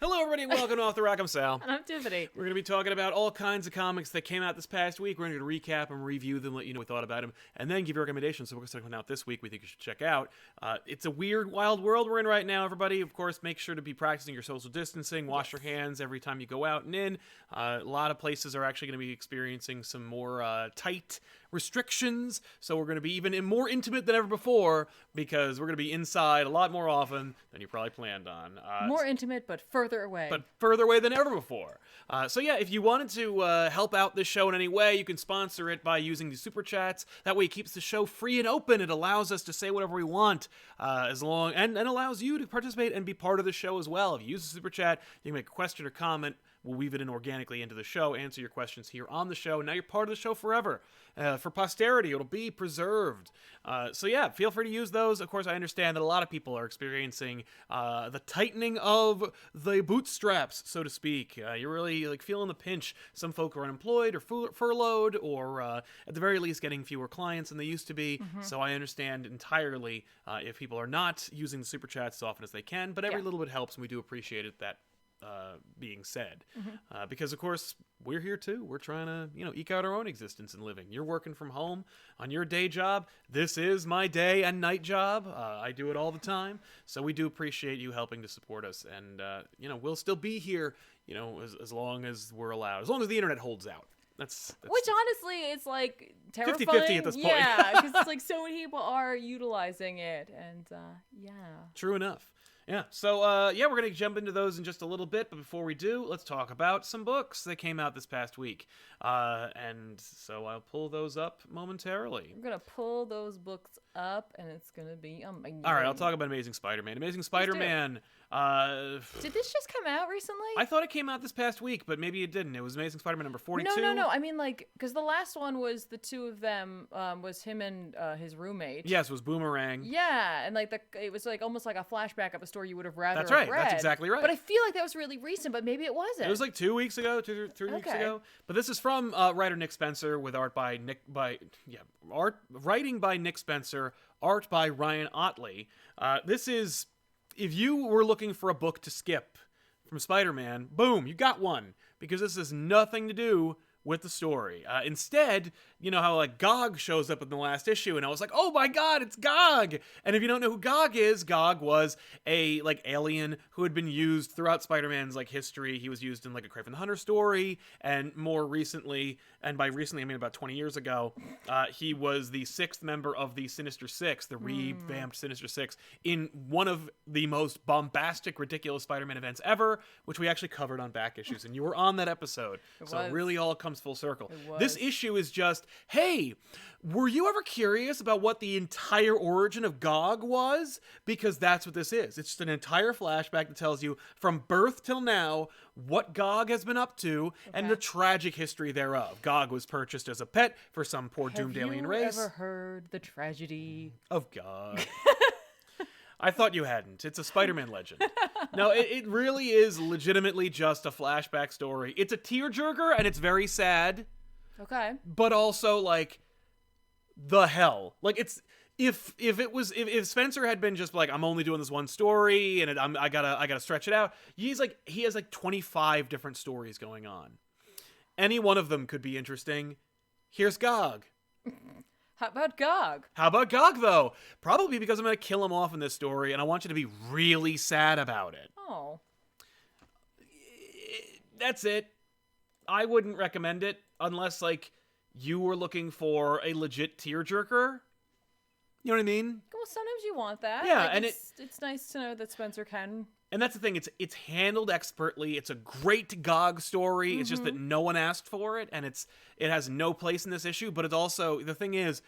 Hello, everybody, and welcome to Off the Rack. I'm Sal. And I'm Tiffany. We're going to be talking about all kinds of comics that came out this past week. We're going to recap and review them, let you know what we thought about them, and then give you recommendations. So we're going to start out this week we think you should check out. It's a weird, wild world we're in right now, everybody. Of course, make sure to be practicing your social distancing. Wash your hands every time you go out and in. A lot of places are actually going to be experiencing some more tight restrictions, so we're going to be even more intimate than ever before because we're going to be inside a lot more often than you probably planned on. More intimate, but further away. But further away than ever before. So yeah, if you wanted to help out this show in any way, you can sponsor it by using the super chats. That way it keeps the show free and open. It allows us to say whatever we want, and allows you to participate and be part of the show as well. If you use the super chat, you can make a question or comment. We'll weave it in organically into the show, answer your questions here on the show. Now you're part of the show forever. For posterity, it'll be preserved. So yeah, feel free to use those. Of course, I understand that a lot of people are experiencing the tightening of the bootstraps, so to speak. You're really feeling the pinch. Some folk are unemployed or furloughed, or at the very least getting fewer clients than they used to be. Mm-hmm. So I understand entirely if people are not using the super chats as often as they can, but every little bit helps, and we do appreciate it. That being said, because of course we're here too. We're trying to, eke out our own existence and living. You're working from home on your day job. This is my day and night job. I do it all the time. So we do appreciate you helping to support us. And, we'll still be here, as long as we're allowed, as long as the internet holds out. That's Which honestly, it's terrifying. 50-50 at this point. Yeah, because it's so many people are utilizing it. And yeah. True enough. Yeah, so, we're going to jump into those in just a little bit, but before we do, let's talk about some books that came out this past week. And so I'll pull those up momentarily. I'm going to pull those books up, and it's going to be amazing. All right, I'll talk about Amazing Spider-Man. Amazing Spider-Man... Did this just come out recently? I thought it came out this past week, but maybe it didn't. It was Amazing Spider-Man number 42. No. I mean, because the last one was the two of them, was him and his roommate. Yes, it was Boomerang. Yeah, and it was almost like a flashback of a story you would have rather That's right. read. That's exactly right. But I feel like that was really recent, but maybe it wasn't. It was 2 weeks ago, 3 weeks ago. But this is from writer Nick Spencer with writing by Nick Spencer, art by Ryan Ottley. This is, if you were looking for a book to skip from Spider-Man, boom, you got one, because this has nothing to do with the story. Instead, you know how Gog shows up in the last issue, and I was like, oh my god, it's Gog! And if you don't know who Gog is, Gog was a alien who had been used throughout Spider-Man's history. He was used in a Kraven the Hunter story, and more recently, and by recently I mean about 20 years ago, he was the sixth member of the Sinister Six, the revamped Sinister Six, in one of the most bombastic, ridiculous Spider-Man events ever, which we actually covered on back issues, and you were on that episode. It really all comes full circle. This issue is just, hey, were you ever curious about what the entire origin of Gog was? Because that's what this is. It's just an entire flashback that tells you from birth till now what Gog has been up to and the tragic history thereof. Gog was purchased as a pet for some poor doomed alien race. Have you ever heard the tragedy of Gog? I thought you hadn't. It's a Spider-Man legend. No, it really is legitimately just a flashback story. It's a tearjerker, and it's very sad. Okay. But also, the hell. It's... If Spencer had been just I'm only doing this one story, and I gotta stretch it out, he has 25 different stories going on. Any one of them could be interesting. Here's Gog. How about Gog? How about Gog, though? Probably because I'm going to kill him off in this story, and I want you to be really sad about it. Oh. That's it. I wouldn't recommend it unless, you were looking for a legit tearjerker. You know what I mean? Well, sometimes you want that. Yeah, and it's nice to know that Spencer can. And that's the thing. It's handled expertly. It's a great Gog story. Mm-hmm. It's just that no one asked for it, and it has no place in this issue. But it's also, the thing is,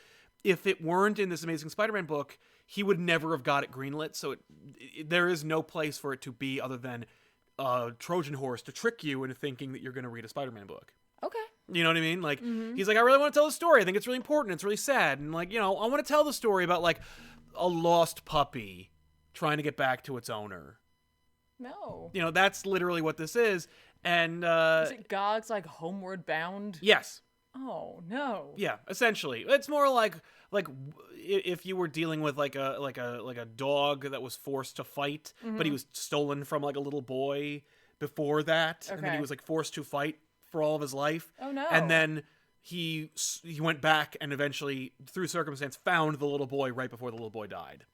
if it weren't in this Amazing Spider-Man book, he would never have got it greenlit. So there is no place for it to be other than a Trojan horse to trick you into thinking that you're going to read a Spider-Man book. Okay. You know what I mean? He's I really want to tell the story. I think it's really important. It's really sad. And I want to tell the story about a lost puppy trying to get back to its owner. No. That's literally what this is. And is it Gog's Homeward Bound? Yes. Oh no. Yeah, essentially. It's more like if you were dealing with a dog that was forced to fight, but he was stolen from a little boy. before that, and then he Okay. was like forced to fight for all of his life. Oh, no. And then he went back and eventually, through circumstance, found the little boy right before the little boy died.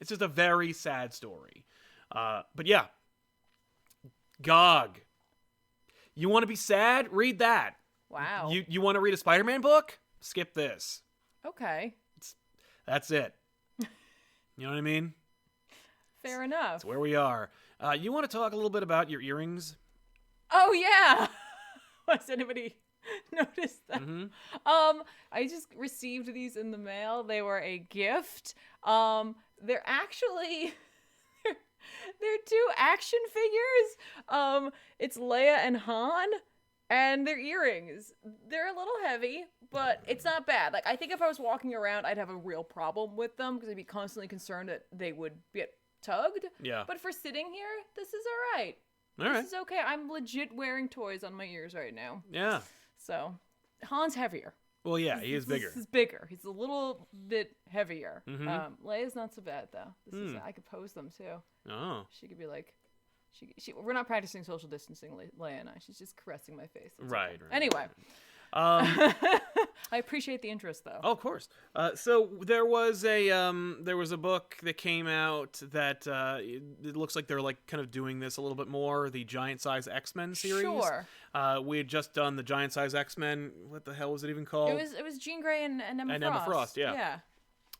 It's just a very sad story. But yeah, Gog. You want to be sad? Read that. Wow. You want to read a Spider-Man book? Skip this. Okay. That's it. You know what I mean? Fair enough. That's where we are. You want to talk a little bit about your earrings? Oh, yeah. Has anybody noticed that? Mm-hmm. I just received these in the mail. They were a gift. They're actually they're two action figures. It's Leia and Han, and they're earrings. They're a little heavy, but it's not bad. Like, I think if I was walking around, I'd have a real problem with them because I'd be constantly concerned that they would get tugged. Yeah. But for sitting here, this is all right. All right. This is okay. I'm legit wearing toys on my ears right now. Yeah. So, Han's heavier. Well, yeah, he is bigger. He's bigger. He's a little bit heavier. Mhm. Leia's not so bad though. I could pose them too. Oh. She could be like, we're not practicing social distancing, Leia and I. She's just caressing my face. It's Right, okay. right. Anyway, I appreciate the interest though. Oh, of course. So there was a book that came out that it looks like they're like kind of doing this a little bit more. The Giant Size Xmen series. Sure. We had just done the Giant Size X-Men. What the hell was it even called? It was Jean Grey and Emma Frost. And Emma Frost, yeah. Yeah.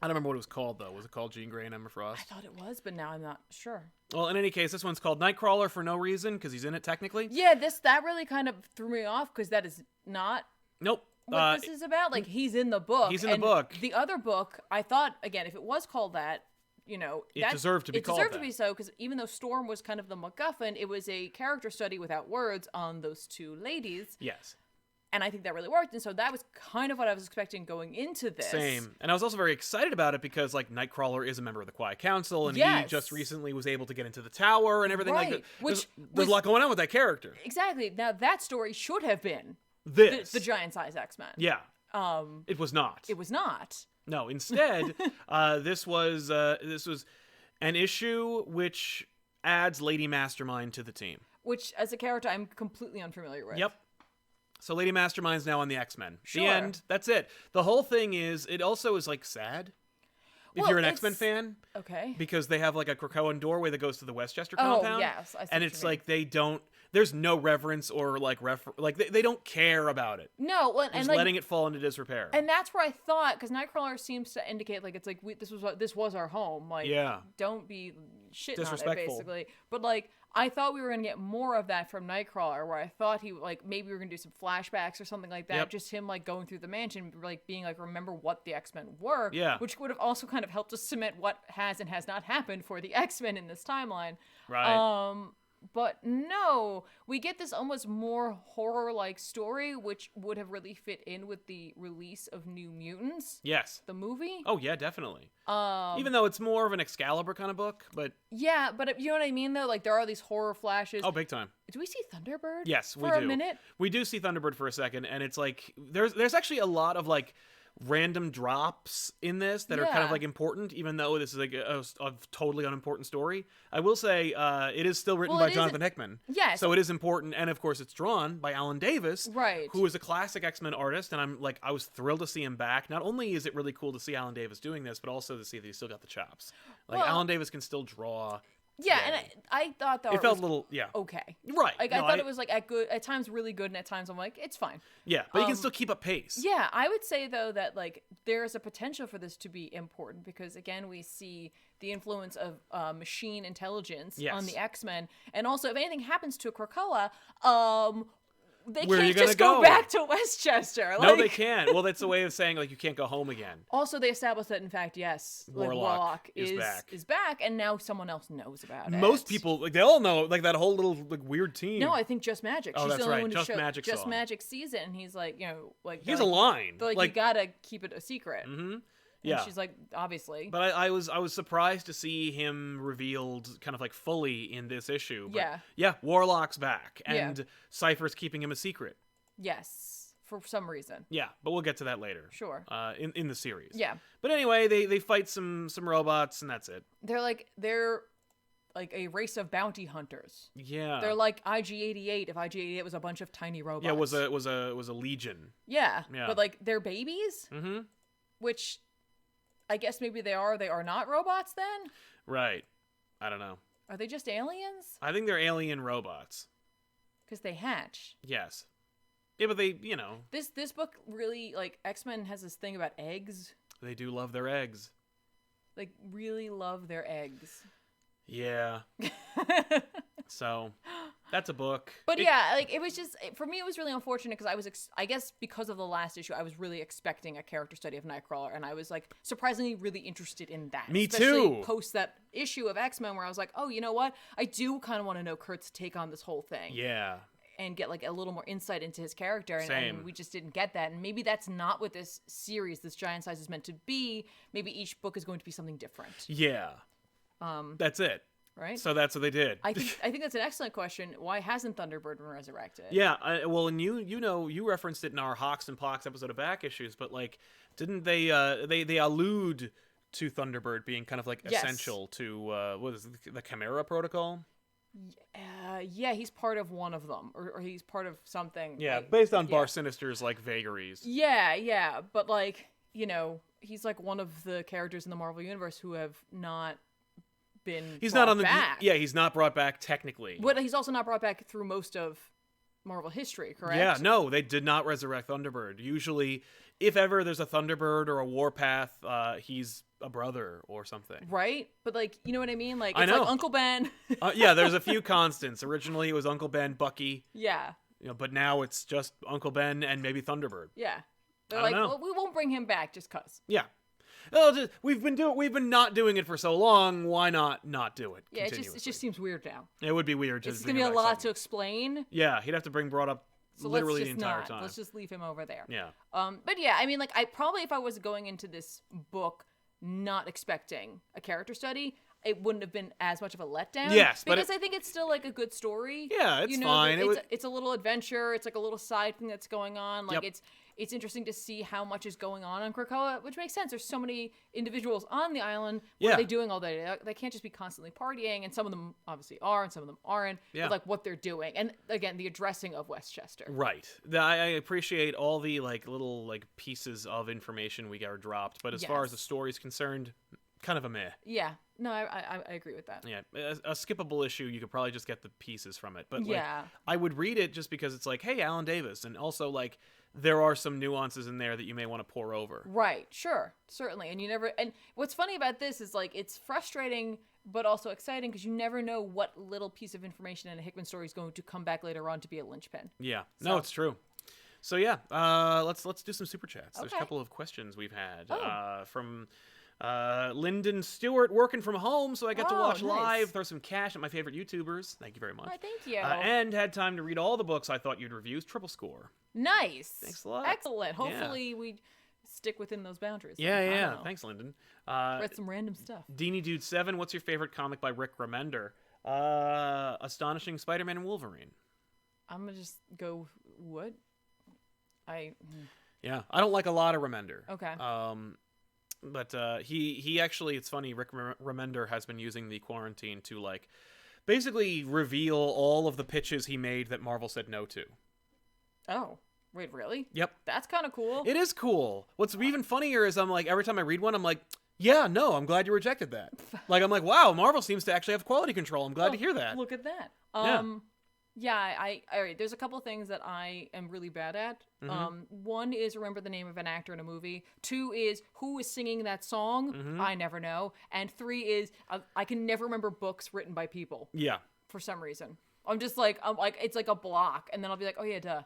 I don't remember what it was called though. Was it called Jean Grey and Emma Frost? I thought it was, but now I'm not sure. Well, in any case, this one's called Nightcrawler for no reason because he's in it technically. Yeah, that really kind of threw me off because that is not Nope. what this is about. Like, he's in the book. He's in the book. The other book, I thought, again, if it was called that, you know, It deserved to be called It deserved that. to be so, because even though Storm was kind of the MacGuffin, it was a character study without words on those two ladies. Yes. And I think that really worked. And so that was kind of what I was expecting going into this. Same. And I was also very excited about it because, like, Nightcrawler is a member of the Quiet Council, and he Yes. just recently was able to get into the tower and everything like Right. that. There's a lot going on with that character. Exactly. Now, that story should have been This. the Giant Size X-Men. Yeah. It was not. It was not. No, instead, this was an issue which adds Lady Mastermind to the team. Which, as a character, I'm completely unfamiliar with. Yep. So Lady Mastermind's now on the X-Men. Sure. The end. That's it. The whole thing is, it also is, like, sad. If Well, you're an it's- X-Men fan. Okay. Because they have, like, a Krakoan doorway that goes to the Westchester Oh, compound. yes. I see And what it's you mean. like, they don't, there's no reverence or, like, they don't care about it. No, well, They're and just like, letting it fall into disrepair. and that's where I thought, because Nightcrawler seems to indicate like it's like this was our home. Like, Yeah. don't be shitting on it, Disrespectful. basically. But like, I thought we were gonna get more of that from Nightcrawler, where I thought he like maybe we were gonna do some flashbacks or something like that. Yep. Just him like going through the mansion, like being like remember what the X-Men were. Yeah. Which would have also kind of helped us cement what has and has not happened for the X-Men in this timeline. Right. But no, we get this almost more horror-like story, which would have really fit in with the release of New Mutants, Yes. the movie. Oh, yeah, definitely. Even though it's more of an Excalibur kind of book, but... Yeah, but you know what I mean, though? Like, there are these horror flashes. Oh, big time. Do we see Thunderbird? Yes, we for do. a minute? We do see Thunderbird for a second, and it's like, there's actually a lot of, like, random drops in this that are kind of Yeah. like important, even though this is like a totally unimportant story. I will say it is still written Well, by it Jonathan Hickman. Yes. So it is important, and of course it's drawn by Alan Davis, Right. who is a classic X-Men artist, and I was thrilled to see him back. Not only is it really cool to see Alan Davis doing this, but also to see that he still got the chops. Like, Well, Alan Davis can still draw. Yeah, today. and I thought that It felt a little, yeah. okay. Right. Like, No, I thought it was like at times really good, and at times I'm like, it's fine. Yeah, but he can still keep up pace. Yeah, I would say though that like there's a potential for this to be important because again we see the influence of machine intelligence Yes. on the X-Men, and also if anything happens to Krakoa, they Where are you can't just gonna go go? back to Westchester. No, Like, they can't. Well, that's a way of saying, like, you can't go home again. Also, they established that in fact, yes, like, Warlock is back. and now someone else knows about it. Most people, like, they all know, like, that whole little, like, weird team. No, I think Just Magic. Oh, She's that's the only right. one who Just showed- Magic Just saw him. Magic sees it, and he's like, you know, like He's they're a line. They're like, you gotta keep it a secret. Mm-hmm. And Yeah. she's like, obviously. But I was surprised to see him revealed kind of like fully in this issue. But Yeah. Yeah, Warlock's back, Yeah. and Cypher's keeping him a secret. Yes, for some reason. Yeah, but we'll get to that later. Sure. In the series. Yeah. But anyway, they fight some robots, and that's it. They're like a race of bounty hunters. Yeah. They're like IG-88 if IG-88 was a bunch of tiny robots. Yeah, it was a legion. Yeah. Yeah. But like they're babies, which I guess maybe they are not robots then? Right. I don't know. Are they just aliens? I think they're alien robots. Because they hatch. Yes. Yeah, but they, you know. This book really, like, X-Men has this thing about eggs. They do love their eggs. Like, really love their eggs. Yeah. So, that's a book. But yeah, like, it was just, for me, it was really unfortunate because I was, I guess because of the last issue, I was really expecting a character study of Nightcrawler, and I was, like, surprisingly really interested in that. Me especially too. Post that issue of X-Men where I was like, oh, you know what? I do kind of want to know Kurt's take on this whole thing. Yeah. And get, like, a little more insight into his character, and we just didn't get that. And maybe that's not what this series, this Giant Size, is meant to be. Maybe each book is going to be something different. Yeah. That's it. Right? So that's what they did. I think that's an excellent question. Why hasn't Thunderbird been resurrected? Yeah, well, and you referenced it in our Hawks and Pox episode of Back Issues, but like, didn't they allude to Thunderbird being kind of like essential to what is it, the Chimera Protocol? Yeah, he's part of one of them, or he's part of something. Yeah, like, based on Bar Sinister's like vagaries. Yeah, but like, you know, he's like one of the characters in the Marvel Universe who have not been He's brought not on the back. Yeah, he's not brought back technically. But he's also not brought back through most of Marvel history, correct? Yeah, no, they did not resurrect Thunderbird. Usually, if ever there's a Thunderbird or a Warpath, he's a brother or something. Right? But like, you know what I mean? Like, I it's know. like Uncle Ben. Yeah, there's a few constants. Originally, it was Uncle Ben, Bucky. Yeah. You know, but now it's just Uncle Ben and maybe Thunderbird. Yeah. They're I like, don't know. well, we won't bring him back just cuz. Yeah. Well, we've been not doing it for so long. Why not do it? Yeah, it just seems weird now. It would be weird. It's gonna be a lot to explain. Yeah, he'd have to brought up So literally let's the just entire not. time. Let's just leave him over there. Yeah. But yeah, I mean, like, I probably, if I was going into this book not expecting a character study, it wouldn't have been as much of a letdown. Yes, but because I think it's still like a good story. Yeah, it's fine. It's a little adventure. It's like a little side thing that's going on. Like it's interesting to see how much is going on Krakoa, which makes sense. There's so many individuals on the island. What are they doing all day? They can't just be constantly partying, and some of them obviously are, and some of them aren't. Yeah. But like what they're doing, and again, the addressing of Westchester. Right. I appreciate all the like little like pieces of information we got dropped, but as far as the story's concerned, kind of a meh. Yeah. No, I agree with that. Yeah, a skippable issue. You could probably just get the pieces from it, but yeah, like, I would read it just because it's like, hey, Alan Davis, and also like there are some nuances in there that you may want to pour over. Right. Sure. Certainly. And you never. And what's funny about this is like it's frustrating, but also exciting because you never know what little piece of information in a Hickman story is going to come back later on to be a linchpin. Yeah. No, it's true. So yeah, let's do some super chats. There's a couple of questions we've had from. Lyndon Stewart working from home, so I got to watch live, throw some cash at my favorite YouTubers. Thank you very much. Oh, thank you. And had time to read all the books I thought you'd review. Triple score. Nice. Thanks a lot. Excellent. Hopefully we stick within those boundaries. Yeah. Thanks, Lyndon. Read some random stuff. Deanie Dude 7, what's your favorite comic by Rick Remender? Astonishing Spider-Man and Wolverine. I'm gonna just go what? Yeah, I don't like a lot of Remender. Okay. But he actually, it's funny, Rick Remender has been using the quarantine to like basically reveal all of the pitches he made that Marvel said no to. Oh, wait, really? Yep. That's kind of cool. It is cool. What's even funnier is I'm like, every time I read one, I'm like, yeah, no, I'm glad you rejected that. Like, I'm like, wow, Marvel seems to actually have quality control. I'm glad to hear that. Look at that. Yeah, all right, there's a couple of things that I am really bad at. One is remember the name of an actor in a movie. 2 is who is singing that song. I never know. And 3 is I can never remember books written by people. Yeah. For some reason. I'm like, it's like a block. And then I'll be like, oh yeah, duh.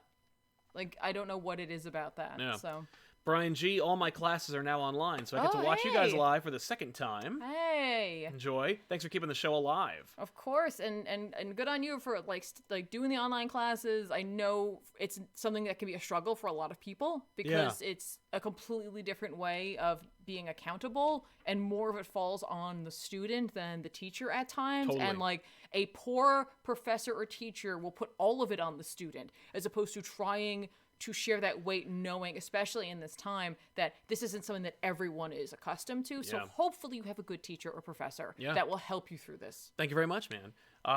Like, I don't know what it is about that. Yeah. So. Brian G, all my classes are now online, so I get to watch you guys live for the second time. Hey. Enjoy. Thanks for keeping the show alive. Of course, and good on you for like doing the online classes. I know it's something that can be a struggle for a lot of people because it's a completely different way of being accountable, and more of it falls on the student than the teacher at times. Totally. And like a poor professor or teacher will put all of it on the student as opposed to trying to share that weight, knowing, especially in this time, that this isn't something that everyone is accustomed to. So hopefully you have a good teacher or professor that will help you through this. Thank you very much, man.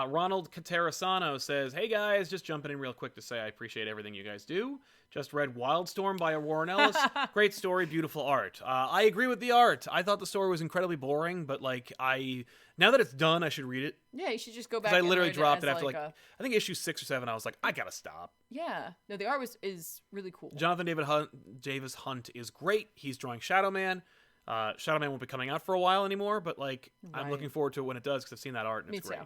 Ronald Caterasano says, "Hey guys, just jumping in real quick to say I appreciate everything you guys do. Just read Wildstorm by Warren Ellis. Great story, beautiful art. I agree with the art. I thought the story was incredibly boring, but like now that it's done, I should read it. Yeah, you should just go back. I literally dropped it after I think issue 6 or 7. I was like, I gotta stop. Yeah, no, the art is really cool. Jonathan Davis Hunt is great. He's drawing Shadow Man. Shadow Man won't be coming out for a while anymore, but like I'm looking forward to it when it does because I've seen that art and it's great.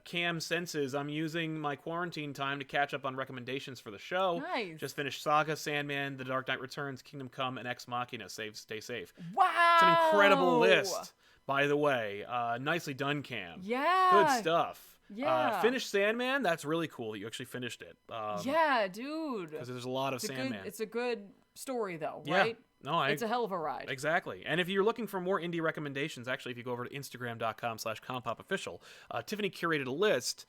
Cam Senses, I'm using my quarantine time to catch up on recommendations for the show. Nice. Just finished Saga, Sandman, The Dark Knight Returns, Kingdom Come, and Ex Machina. Stay safe. Wow! It's an incredible list, by the way. Nicely done, Cam. Yeah. Good stuff. Yeah. Finished Sandman. That's really cool that you actually finished it. Yeah, dude. Because there's a lot of Sandman. It's a good story, though, right? No, it's a hell of a ride. Exactly. And if you're looking for more indie recommendations, actually, if you go over to Instagram.com/ComicPOPofficial, Tiffany curated a list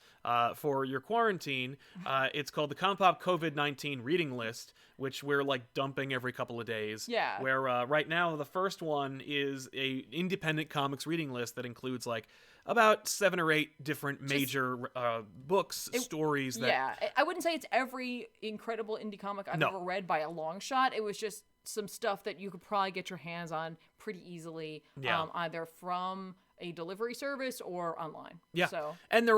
for your quarantine. It's called the ComicPOP COVID-19 reading list, which we're like dumping every couple of days. Yeah. Where right now the first one is a independent comics reading list that includes like about 7 or 8 different major books, stories. Yeah, I wouldn't say it's every incredible indie comic I've ever read by a long shot. It was just some stuff that you could probably get your hands on pretty easily, either from a delivery service or online. Yeah. So, and they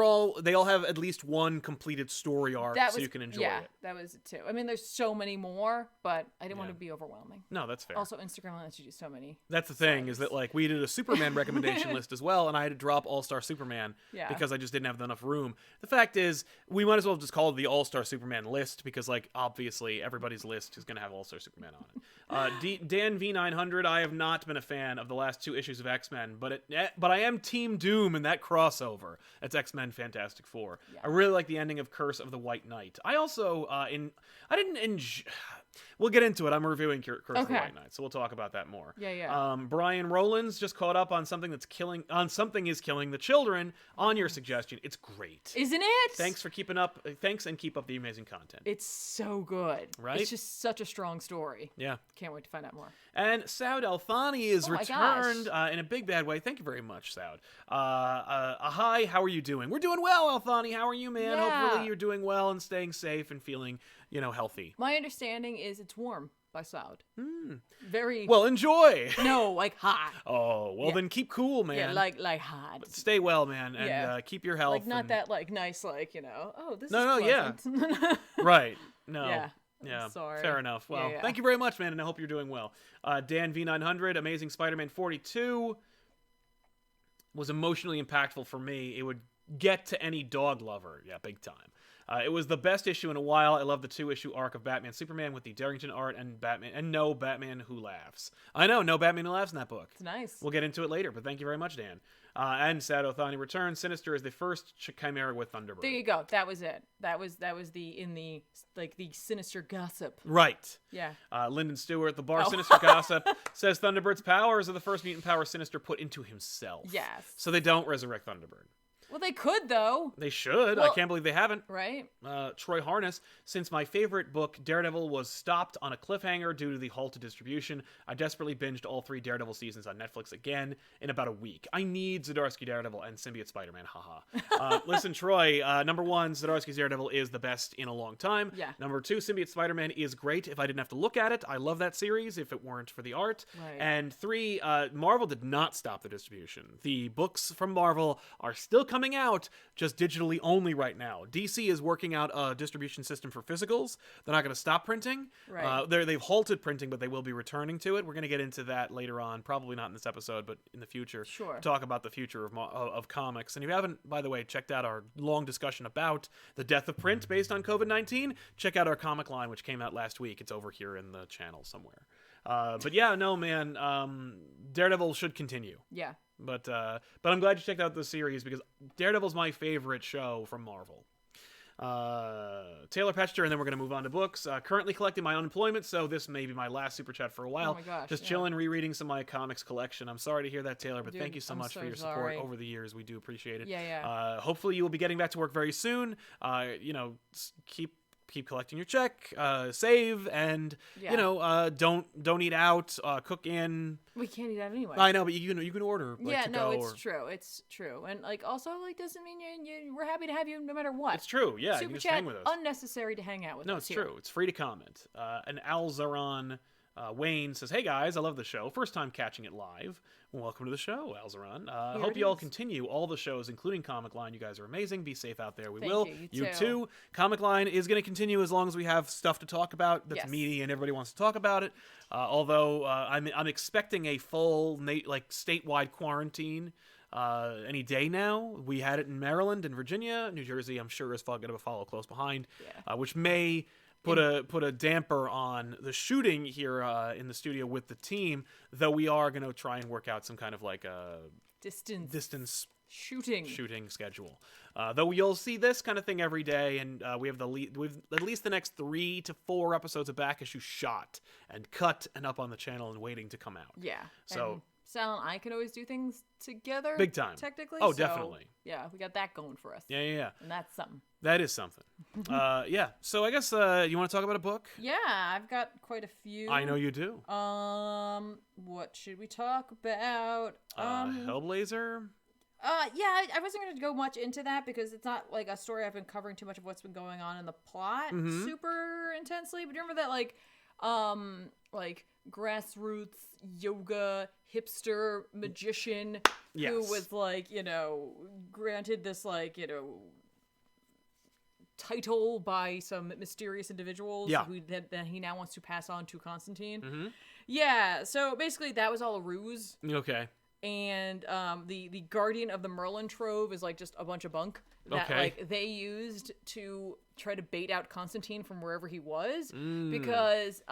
all have at least one completed story arc, so you can enjoy it. That was it too. I mean, there's so many more, but I didn't want to be overwhelming. No, that's fair. Also, Instagram lets you do so many. That's the thing, is that like we did a Superman recommendation list as well, and I had to drop All-Star Superman because I just didn't have enough room. The fact is, we might as well just call it the All-Star Superman list because like obviously everybody's list is going to have All-Star Superman on it. Dan V900, I have not been a fan of the last 2 issues of X-Men, but I am Team Doom in that crossover. That's X-Men Fantastic Four. Yeah. I really like the ending of Curse of the White Knight. I also we'll get into it. I'm reviewing Curse of the White Knight, so we'll talk about that more. Yeah. Brian Rowlands just caught up on Something is Killing the Children on your suggestion. It's great. Isn't it? Thanks for keeping up. Thanks, and keep up the amazing content. It's so good. Right? It's just such a strong story. Yeah. Can't wait to find out more. And Saud Althani is returned in a big bad way. Thank you very much, Saud. Hi, how are you doing? We're doing well, Althani. How are you, man? Yeah. Hopefully you're doing well and staying safe and feeling, healthy. My understanding is it's warm by Saud. Very well. Enjoy. No, like hot. Oh well, then keep cool, man. Yeah, like hot. But stay well, man, and keep your health. Like not that like nice, like Oh, this is pleasant. Yeah. Right. No. Yeah. Sorry. Fair enough. Well, thank you very much, man, and I hope you're doing well. Dan V900, Amazing Spider-Man 42 was emotionally impactful for me. It would get to any dog lover. Yeah, big time. It was the best issue in a while. I love the 2-issue arc of Batman Superman with the Darrington art and no Batman Who Laughs. I know, no Batman Who Laughs in that book. It's nice. We'll get into it later, but thank you very much, Dan. And Saud Althani returns. Sinister is the first Chimera with Thunderbird. There you go. That was it. That was the Sinister gossip. Right. Yeah. Lyndon Stewart, the bar Sinister gossip, says Thunderbird's powers are the first mutant power Sinister put into himself. Yes. So they don't resurrect Thunderbird. Well, they could, though. They should. I can't believe they haven't. Right. Troy Harness, since my favorite book, Daredevil, was stopped on a cliffhanger due to the halted distribution, I desperately binged all 3 Daredevil seasons on Netflix again in about a week. I need Zdarsky Daredevil and Symbiote Spider-Man, haha. Listen, Troy, number 1, Zdarsky's Daredevil is the best in a long time. Yeah. Number 2, Symbiote Spider-Man is great if I didn't have to look at it. I love that series if it weren't for the art. Right. And 3, Marvel did not stop the distribution. The books from Marvel are still coming out, just digitally only right now. DC is working out a distribution system for physicals. They're not going to stop printing. Right. They've halted printing, but they will be returning to it. We're going to get into that later on, probably not in this episode, but in the future. Sure. Talk about the future of comics. And if you haven't, by the way, checked out our long discussion about the death of print based on COVID-19, check out our comic line, which came out last week. It's over here in the channel somewhere. But yeah, no, man, Daredevil should continue. Yeah. But I'm glad you checked out this series because Daredevil's my favorite show from Marvel. Taylor Petcher, and then we're going to move on to books. Currently collecting my unemployment, so this may be my last super chat for a while. Oh my gosh, just chilling, rereading some of my comics collection. I'm sorry to hear that, Taylor, but Dude, thank you so much for your support over the years. We do appreciate it. Yeah. Hopefully you will be getting back to work very soon. Keep keep collecting your check, save, and don't eat out, cook in. We can't eat out anyway. I know, but you can order. Like, yeah, to no, go it's true. It's true, and like also like doesn't mean we're happy to have you no matter what. It's true. Yeah, you Super can just chat, hang with us. unnecessary to hang out with. No, us it's here. true. It's free to comment. And Alzaron Wayne says, "Hey guys, I love the show. First time catching it live. Welcome to the show, Alzaron. Hope you all continue all the shows, including Comic Line. You guys are amazing. Be safe out there. We Thank will. You too. Comic Line is going to continue as long as we have stuff to talk about that's meaty and everybody wants to talk about it. Although I'm expecting a full statewide quarantine any day now. We had it in Maryland and Virginia. New Jersey, I'm sure, is going to follow close behind, which may put a damper on the shooting here in the studio with the team, though we are going to try and work out some kind of like a distance shooting schedule. Though you'll see this kind of thing every day, and we've at least the next 3 to 4 episodes of back issue shot and cut and up on the channel and waiting to come out. Yeah. So and Sal and I can always do things together. Big time. Technically. Oh, so, definitely. Yeah, we got that going for us. Yeah. And that's something. That is something. Yeah. So I guess you want to talk about a book? Yeah, I've got quite a few. I know you do. What should we talk about? Hellblazer? Yeah, I wasn't going to go much into that because it's not like a story I've been covering too much of what's been going on in the plot super intensely. But do you remember that like grassroots yoga hipster magician who was like, granted this title by some mysterious individuals that he now wants to pass on to Constantine. Yeah, so basically that was all a ruse. Okay. And the Guardian of the Merlin Trove is like just a bunch of bunk that like they used to try to bait out Constantine from wherever he was because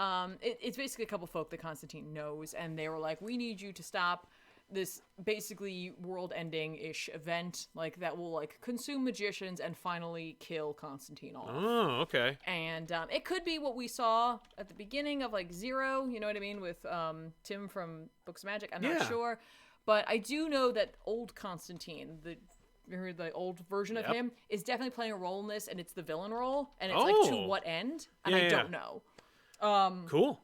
it's basically a couple folk that Constantine knows, and they were like, we need you to stop this basically world-ending-ish event like that will like consume magicians and finally kill Constantine off. Oh, okay. And it could be what we saw at the beginning of like Zero, you know what I mean, with Tim from Books of Magic. I'm not sure. But I do know that old Constantine, the old version of him, is definitely playing a role in this, and it's the villain role, and it's like to what end? And I don't know. Cool.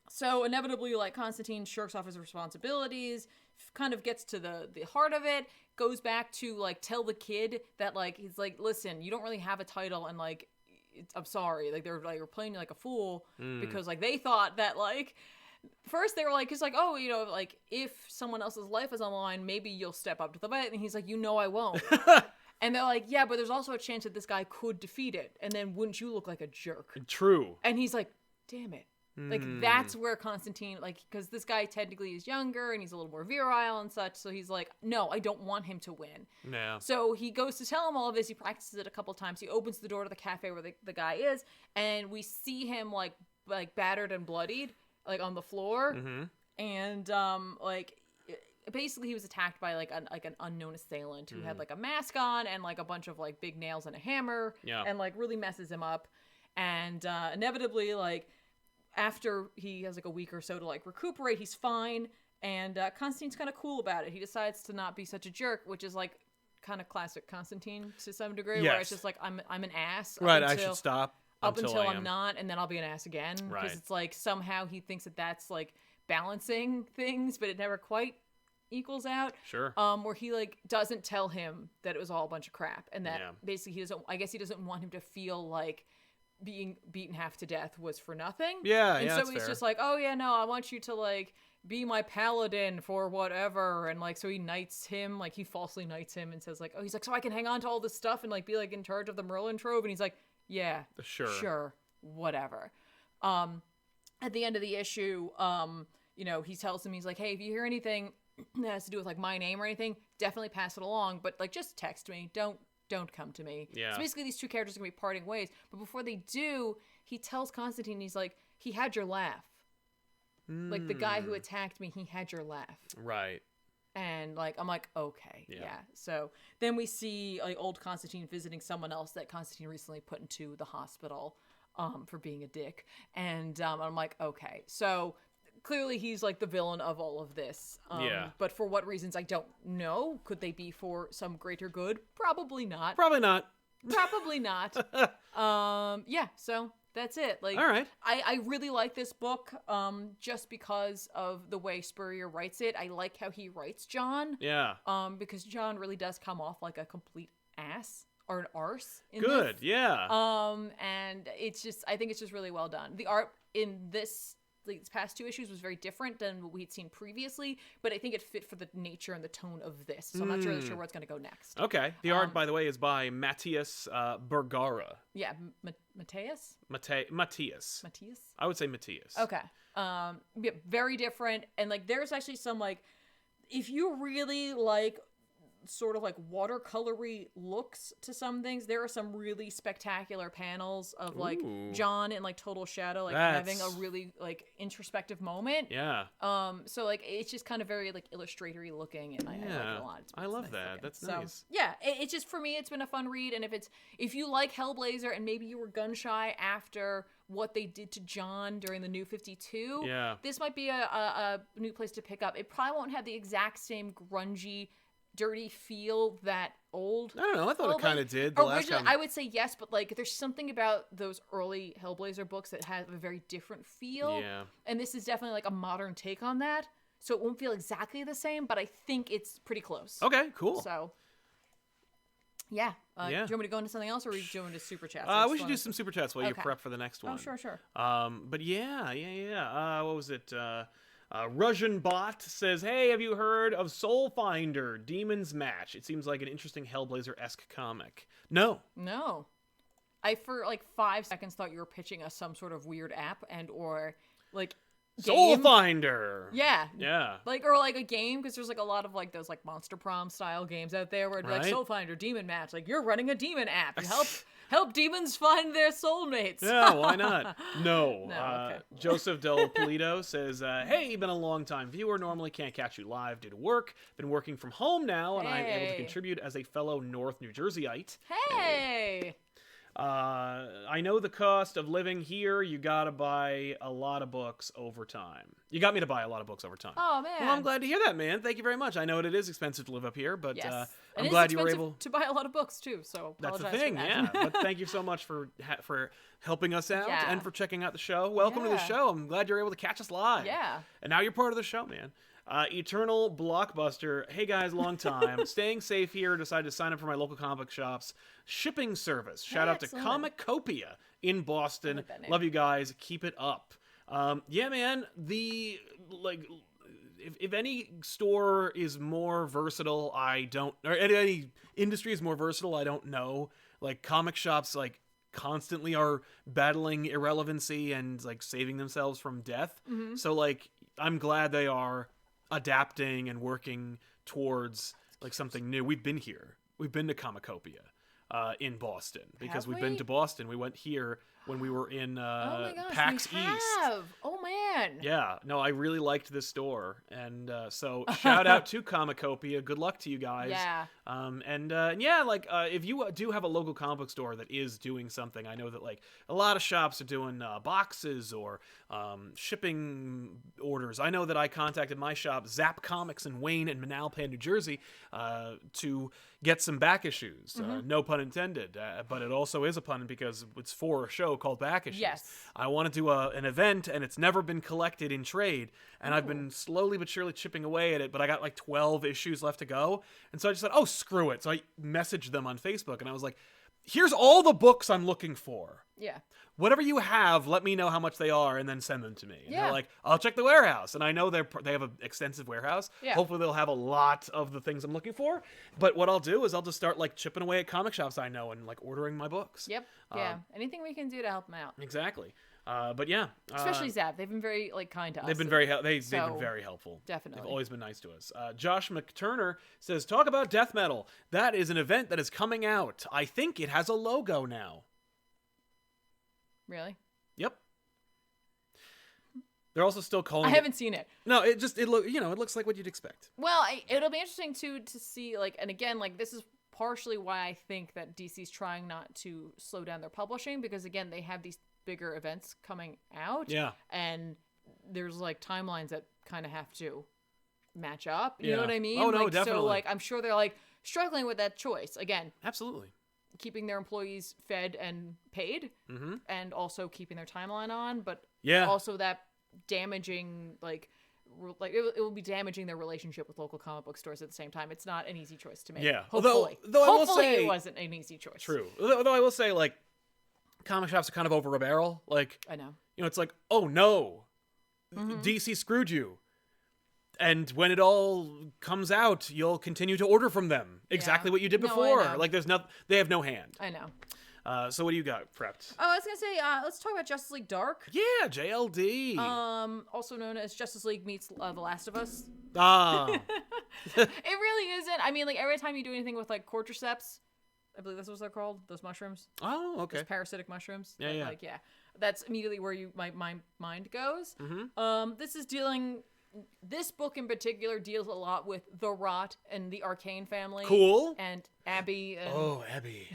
So inevitably, like, Constantine shirks off his responsibilities, kind of gets to the heart of it, goes back to like tell the kid that like he's like, listen, you don't really have a title, and like I'm sorry, like they're playing you like a fool because like they thought that like. First, they were like, it's like, oh, like, if someone else's life is on the line, maybe you'll step up to the fight. And he's like, I won't. And they're like, yeah, but there's also a chance that this guy could defeat it. And then wouldn't you look like a jerk? True. And he's like, damn it. Like, that's where Constantine, like, because this guy technically is younger and he's a little more virile and such. So he's like, no, I don't want him to win. Yeah. So he goes to tell him all of this. He practices it a couple times. He opens the door to the cafe where the guy is. And we see him, like battered and bloodied. Like on the floor, and basically he was attacked by like an unknown assailant who had like a mask on and like a bunch of like big nails and a hammer, and like really messes him up. And inevitably, like after he has like a week or so to like recuperate, he's fine. And Constantine's kind of cool about it. He decides to not be such a jerk, which is like kind of classic Constantine to some degree, where it's just like I'm an ass. Right, I should stop. Up until I'm not, and then I'll be an ass again. Because Right. it's like somehow he thinks that that's like balancing things, but it never quite equals out. Sure. Where he like doesn't tell him that it was all a bunch of crap, and that basically he doesn't want him to feel like being beaten half to death was for nothing. Yeah, and yeah, so that's he's fair. just like, oh yeah, no, I want you to like be my paladin for whatever, and like so he knights him, like he falsely knights him and says like, oh, he's like, so I can hang on to all this stuff and like be like in charge of the Merlin Trove, and he's like, yeah, sure, whatever. At the end of the issue, he tells him, he's like, hey, if you hear anything that has to do with like my name or anything, definitely pass it along, but like just text me, don't come to me. Yeah. So basically these two characters are gonna be parting ways, but before they do, he tells Constantine, he's like, he had your laugh. Like the guy who attacked me, he had your laugh. Right. And like I'm like, okay, yeah. So then we see like old Constantine visiting someone else that Constantine recently put into the hospital for being a dick. And I'm like, okay. So clearly he's like the villain of all of this. But for what reasons I don't know. Could they be for some greater good? Probably not. Probably not. Probably not. Yeah, so that's it. Like, All right. I really like this book, just because of the way Spurrier writes it. I like how he writes John. Yeah. Because John really does come off like a complete ass or an arse in Good. this. Yeah. And I think it's just really well done. The art in these past 2 issues was very different than what we'd seen previously, but I think it fit for the nature and the tone of this. So I'm not really sure where it's going to go next. Okay. The art, by the way, is by Matthias Bergara. Yeah, Matthias? Matthias. Matthias? I would say Matthias. Okay. Yeah, very different. And like, there's actually some like, if you really like sort of like watercolory looks to some things, there are some really spectacular panels of like John in like total shadow, like having a really like introspective moment. Yeah. So like it's just kind of very like illustratory looking, and I like it a lot. I love that. That's nice. Yeah, it's just, for me, it's been a fun read. And if you like Hellblazer and maybe you were gun shy after what they did to John during the New 52, this might be a new place to pick up. It probably won't have the exact same grungy, dirty feel that old. I don't know. I thought it kind of did. I would say yes, but like there's something about those early Hellblazer books that have a very different feel. Yeah. And this is definitely like a modern take on that. So it won't feel exactly the same, but I think it's pretty close. Okay, cool. So, yeah. Do you want me to go into something else, or are we doing to super chats? We should do some super chats while you prep for the next one. Oh, sure. But yeah. What was it? Russian Bot says, hey, have you heard of Soul Finder, Demon's Match? It seems like an interesting Hellblazer-esque comic. No. I, for like 5 seconds, thought you were pitching us some sort of weird app or like Soul game. Finder. Yeah. Like, or like a game, because there's like a lot of like those like Monster Prom style games out there where it'd be like Soul Finder, Demon Match. Like, you're running a demon app to help demons find their soulmates. Yeah, why not? No. Okay. Joseph Del Polito says, hey, been a long time viewer. Normally can't catch you live due to work. Been working from home now, and I'm able to contribute as a fellow North New Jerseyite. Hey! I know the cost of living here. You gotta buy a lot of books over time. You got me to buy a lot of books over time. Oh, man. Well, I'm glad to hear that, man. Thank you very much. I know it is expensive to live up here, but I'm glad glad you were able to buy a lot of books too. So that's the thing, yeah. But thank you so much for helping us out and for checking out the show. Welcome to the show. I'm glad you're able to catch us live. Yeah. And now you're part of the show, man. Eternal Blockbuster. Hey guys, long time. Staying safe here. Decided to sign up for my local comic shop's shipping service. Shout out to ComicPOP in Boston. Love you guys. Keep it up. Yeah, man. If any store is more versatile, or any industry is more versatile, I don't know. Like, comic shops, like, constantly are battling irrelevancy and, like, saving themselves from death. Mm-hmm. So, like, I'm glad they are adapting and working towards, like, something new. We've been here. We've been to Comicopia in Boston, because we've been to Boston. We went here when we were in PAX East. Oh man. Yeah, no, I really liked this store, and so shout out to Comicopia. Good luck to you guys. Yeah. If you do have a local comic book store that is doing something, I know that like a lot of shops are doing boxes or shipping orders. I know that I contacted my shop, Zap Comics in Wayne and Manalapan, New Jersey, to get some back issues. No pun intended, but it also is a pun because it's for a show called Back Issues. Yes. I want to do an event, and it's never been collected in trade, and I've been slowly but surely chipping away at it, but I got like 12 issues left to go, and so I just said, oh, screw it. So I messaged them on Facebook, and I was like, here's all the books I'm looking for. Yeah. Whatever you have, let me know how much they are, and then send them to me. And they're like, I'll check the warehouse. And I know they have an extensive warehouse. Yeah. Hopefully they'll have a lot of the things I'm looking for. But what I'll do is I'll just start like chipping away at comic shops I know and like ordering my books. Yep. Yeah. Anything we can do to help them out. Exactly. But yeah. Especially Zap. They've been very like kind to us. They've been very helpful. Definitely. They've always been nice to us. Josh McTurner says, talk about death metal. That is an event that is coming out. I think it has a logo now. Really? Yep. They're also still calling. I haven't seen it. No, it looks like what you'd expect. Well, it'll be interesting to see, like, and again, like, this is partially why I think that DC's trying not to slow down their publishing, because again, they have these bigger events coming out. Yeah. And there's like timelines that kind of have to match up. You know what I mean? Oh no, like, definitely. So like, I'm sure they're like struggling with that choice again. Absolutely. keeping their employees fed and paid, and also keeping their timeline on, but also that damaging it will be damaging their relationship with local comic book stores at the same time. It's not an easy choice to make. Yeah. Hopefully. Though I will Hopefully say, it wasn't an easy choice. True. Although I will say, like, comic shops are kind of over a barrel. Like, I know. You know, it's like, oh no, DC screwed you. And when it all comes out, you'll continue to order from them. Exactly what you did before. Like, they have no hand. I know. So what do you got prepped? Oh, I was gonna say, let's talk about Justice League Dark. Yeah, JLD. Also known as Justice League meets The Last of Us. Ah. It really isn't. I mean, like, every time you do anything with, like, cordyceps, I believe that's what they're called, those mushrooms. Oh, okay. Those parasitic mushrooms. Yeah. Like, that's immediately where my mind goes. This book in particular deals a lot with the Rot and the Arcane family. Cool. And Abby. Abby.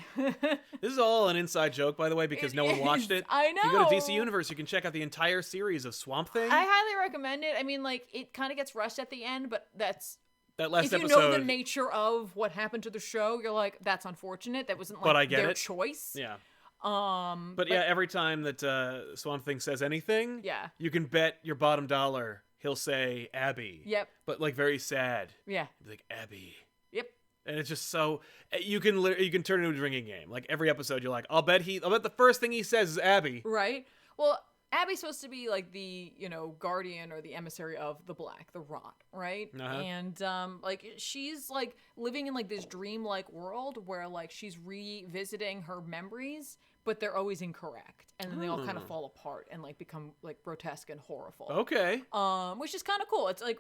This is all an inside joke, by the way, because no one watched it. I know. If you go to DC Universe, you can check out the entire series of Swamp Thing. I highly recommend it. I mean, like, it kind of gets rushed at the end, but that last episode. If you know the nature of what happened to the show, you're like, that's unfortunate. That wasn't, like, but I get their it. choice. Yeah. But every time that Swamp Thing says anything, you can bet your bottom dollar he'll say Abby. Yep. But, like, very sad. Yeah. Like, Abby. Yep. And it's just so you can turn it into a drinking game. Like, every episode, you're like, I'll bet the first thing he says is Abby. Right. Well, Abby's supposed to be, like, the, guardian or the emissary of the Black, the Rot, right? Uh-huh. And like, she's, like, living in, like, this dreamlike world where, like, she's revisiting her memories, but they're always incorrect, and then they all kind of fall apart and, like, become, like, grotesque and horrible. Okay. Which is kind of cool. It's like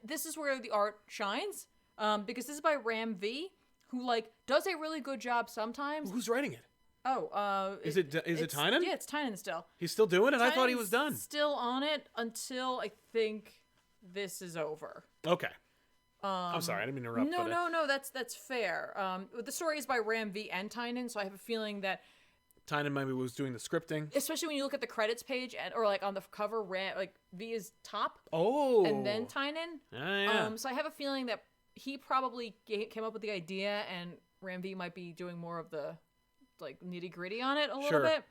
this is where the art shines, because this is by Ram V, who, like, does a really good job sometimes. Who's writing it? Oh, is it Tynan? Yeah, it's Tynan still. He's still doing it? Tynan's I thought he was done. Still on it until I think this is over. Okay. I'm sorry, I didn't mean to interrupt. No, that's fair. The story is by Ram V and Tynan, so I have a feeling that Tynan maybe was doing the scripting. Especially when you look at the credits page, or, like, on the cover, V is top. Oh. And then Tynan. Yeah. So I have a feeling that he probably came up with the idea, and Ram V might be doing more of the, like, nitty gritty on it a little bit.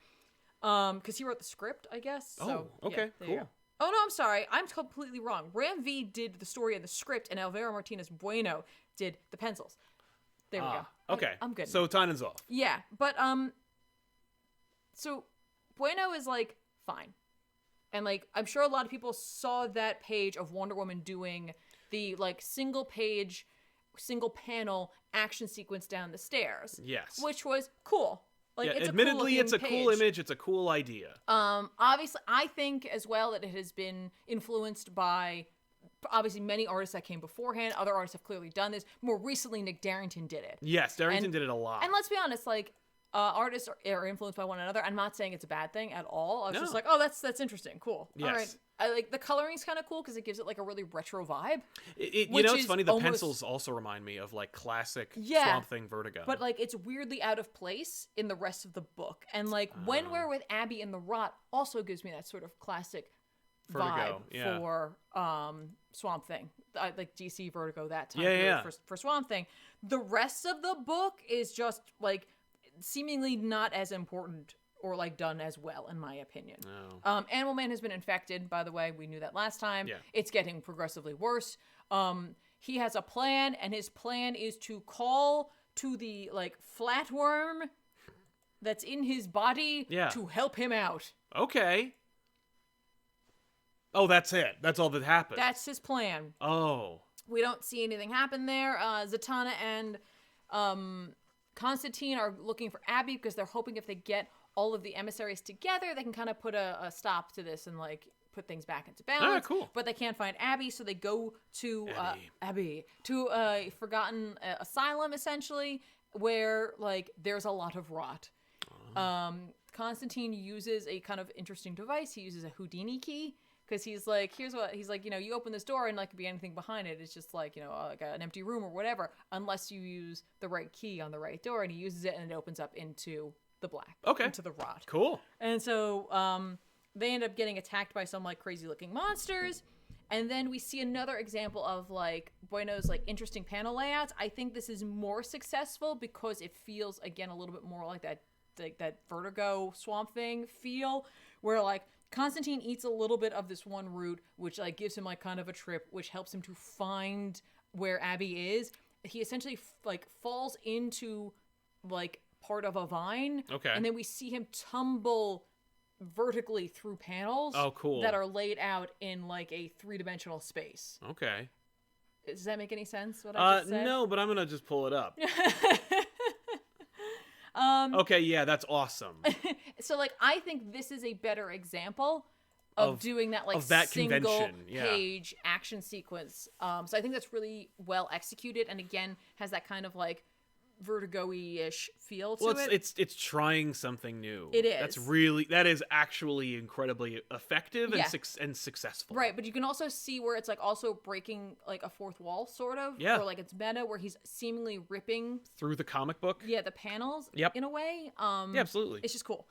Because he wrote the script, I guess. So, okay, cool. Oh, no, I'm sorry. I'm completely wrong. Ram V did the story and the script, and Alvaro Martinez Bueno did the pencils. There we go. Okay. I'm good. So Tynan's off. Yeah, but, so Bueno is, like, fine. And, like, I'm sure a lot of people saw that page of Wonder Woman doing the, like, single panel action sequence down the stairs. Yes. Which was cool. Like, it's admittedly, it's a cool image. It's a cool idea. Obviously, I think as well that it has been influenced by, obviously, many artists that came beforehand. Other artists have clearly done this. More recently, Nick Darrington did it. Yes, Darrington did it a lot. And let's be honest, like, artists are influenced by one another. I'm not saying it's a bad thing at all. I was just like, oh, that's interesting. Cool. Yes. All right. I like the coloring's kind of cool because it gives it, like, a really retro vibe. It's funny. The pencils also remind me of, like, classic Swamp Thing Vertigo. But, like, it's weirdly out of place in the rest of the book. And, like, when we're with Abby and the Rot also gives me that sort of classic Vertigo, vibe for Swamp Thing. Like DC Vertigo that time for Swamp Thing. The rest of the book is just, like, seemingly not as important or, like, done as well, in my opinion. Oh. Animal Man has been infected, by the way. We knew that last time. Yeah. It's getting progressively worse. He has a plan, and his plan is to call to the, like, flatworm that's in his body to help him out. Okay. Oh, that's it. That's all that happened. That's his plan. Oh. We don't see anything happen there. Zatanna and Constantine are looking for Abby because they're hoping if they get all of the emissaries together, they can kind of put a stop to this and, like, put things back into balance. All right, cool. But they can't find Abby, so they go to Abby to a forgotten asylum, essentially, where, like, there's a lot of rot. Constantine uses a kind of interesting device. He uses a Houdini key. Because he's like, you open this door and, like, could be anything behind it. It's just like, like an empty room or whatever, unless you use the right key on the right door. And he uses it and it opens up into the Black. Okay. Into the Rot. Cool. And so they end up getting attacked by some, like, crazy looking monsters. And then we see another example of like Bueno's like interesting panel layouts. I think this is more successful because it feels again a little bit more like that Vertigo Swamp Thing feel, where like Constantine eats a little bit of this one root, which like gives him like kind of a trip, which helps him to find where Abby is. He essentially like falls into like part of a vine. Okay. And then we see him tumble vertically through panels. Oh, cool. That are laid out in like a 3-dimensional space. Okay. Does that make any sense? What I just said? No, but I'm gonna just pull it up. Okay, yeah, that's awesome. So like I think this is a better example of doing that like of that single convention, yeah. page action sequence. So I think that's really well executed, and again has that kind of like Vertigo-ish feel to it. It's trying something new. It is. That is actually incredibly effective Yeah. and successful. Right, but you can also see where it's like also breaking like a fourth wall sort of. Yeah. Or like it's meta where he's seemingly ripping Through the comic book. the panels Yep. in a way. Yeah, absolutely. It's just cool.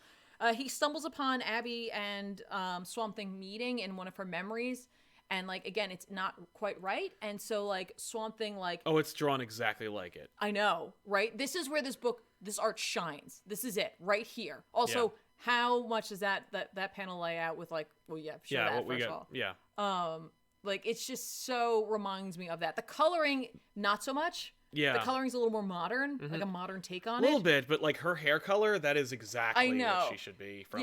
He stumbles upon Abby and Swamp Thing meeting in one of her memories. And, like, again, it's not quite right. And so, like, Swamp Thing, like... Oh, it's drawn exactly like it. I know, right? This is where this art shines. This is it, right here. Also, how much does that panel lay out with, like... Well, yeah, show that what we first got. of all. Yeah. Like, it's just so reminds me of that. The coloring, not so much. Yeah. The coloring's a little more modern, like a modern take on A it. little bit, but, like, her hair color, that is exactly I know. what she should be from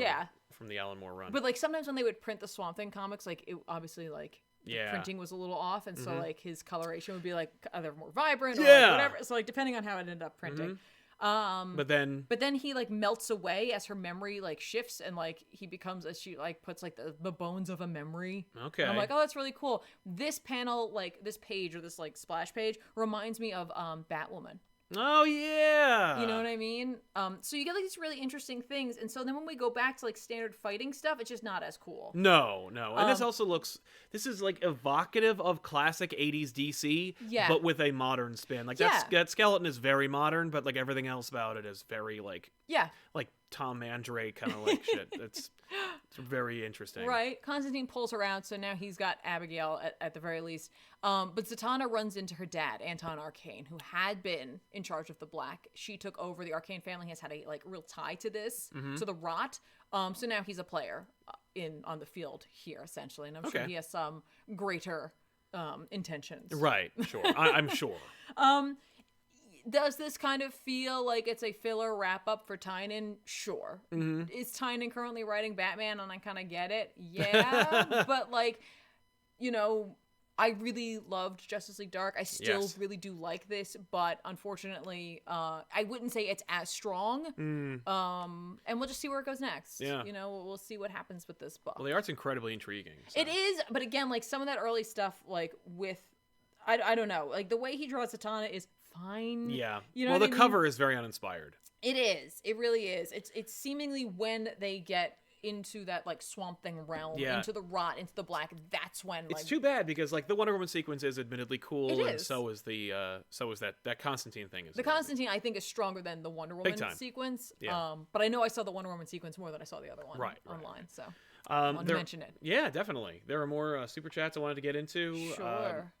the Alan Moore run. But, like, sometimes when they would print the Swamp Thing comics, like, it obviously, like... The Yeah. printing was a little off, and so like his coloration would be like either more vibrant or Yeah. like, whatever. So like depending on how it ended up printing. But then He like melts away as her memory like shifts, and like he becomes, as she like puts like the bones of a memory. Okay. And I'm like, oh, that's really cool. This panel, like this page or this like splash page, reminds me of Batwoman. Oh yeah. You know what I mean? So you get like these really interesting things, and so then when we go back to like standard fighting stuff, it's just not as cool. No. And this is like evocative of classic 80s DC, but with a modern spin. Like that skeleton is very modern, but like everything else about it is very like Tom Mandrake kind of like shit. It's very interesting. Right. Constantine pulls her out, so now he's got Abigail at the very least. But Zatanna runs into her dad, Anton Arcane, who had been in charge of the Black. She took over. The Arcane family has had a like real tie to this, to the Rot. So now he's a player on the field here, essentially. And I'm sure he has some greater intentions. Right. Sure. I'm sure. Does this kind of feel like it's a filler wrap-up for Tynion? Sure. Is Tynion currently writing Batman, and I kind of get it? Yeah. But, like, you know, I really loved Justice League Dark. I still really do like this, but unfortunately, I wouldn't say it's as strong. And we'll just see where it goes next. Yeah. You know, we'll see what happens with this book. Well, the art's incredibly intriguing. So. It is, but again, like, some of that early stuff, like, with... I don't know. Like, the way he draws Zatanna is fine. Yeah. You know well, what the I mean? cover is very uninspired. It is. It really is. It's seemingly when they get into that like Swamp Thing realm, into the Rot, into the Black, that's when it's too bad because like the Wonder Woman sequence is admittedly cool, and so is that Constantine thing. The Constantine I think is stronger than the Wonder Woman sequence. Yeah. But I know I saw the Wonder Woman sequence more than I saw the other one online. So I wanted to mention it. Yeah, definitely. There are more super chats I wanted to get into. Sure.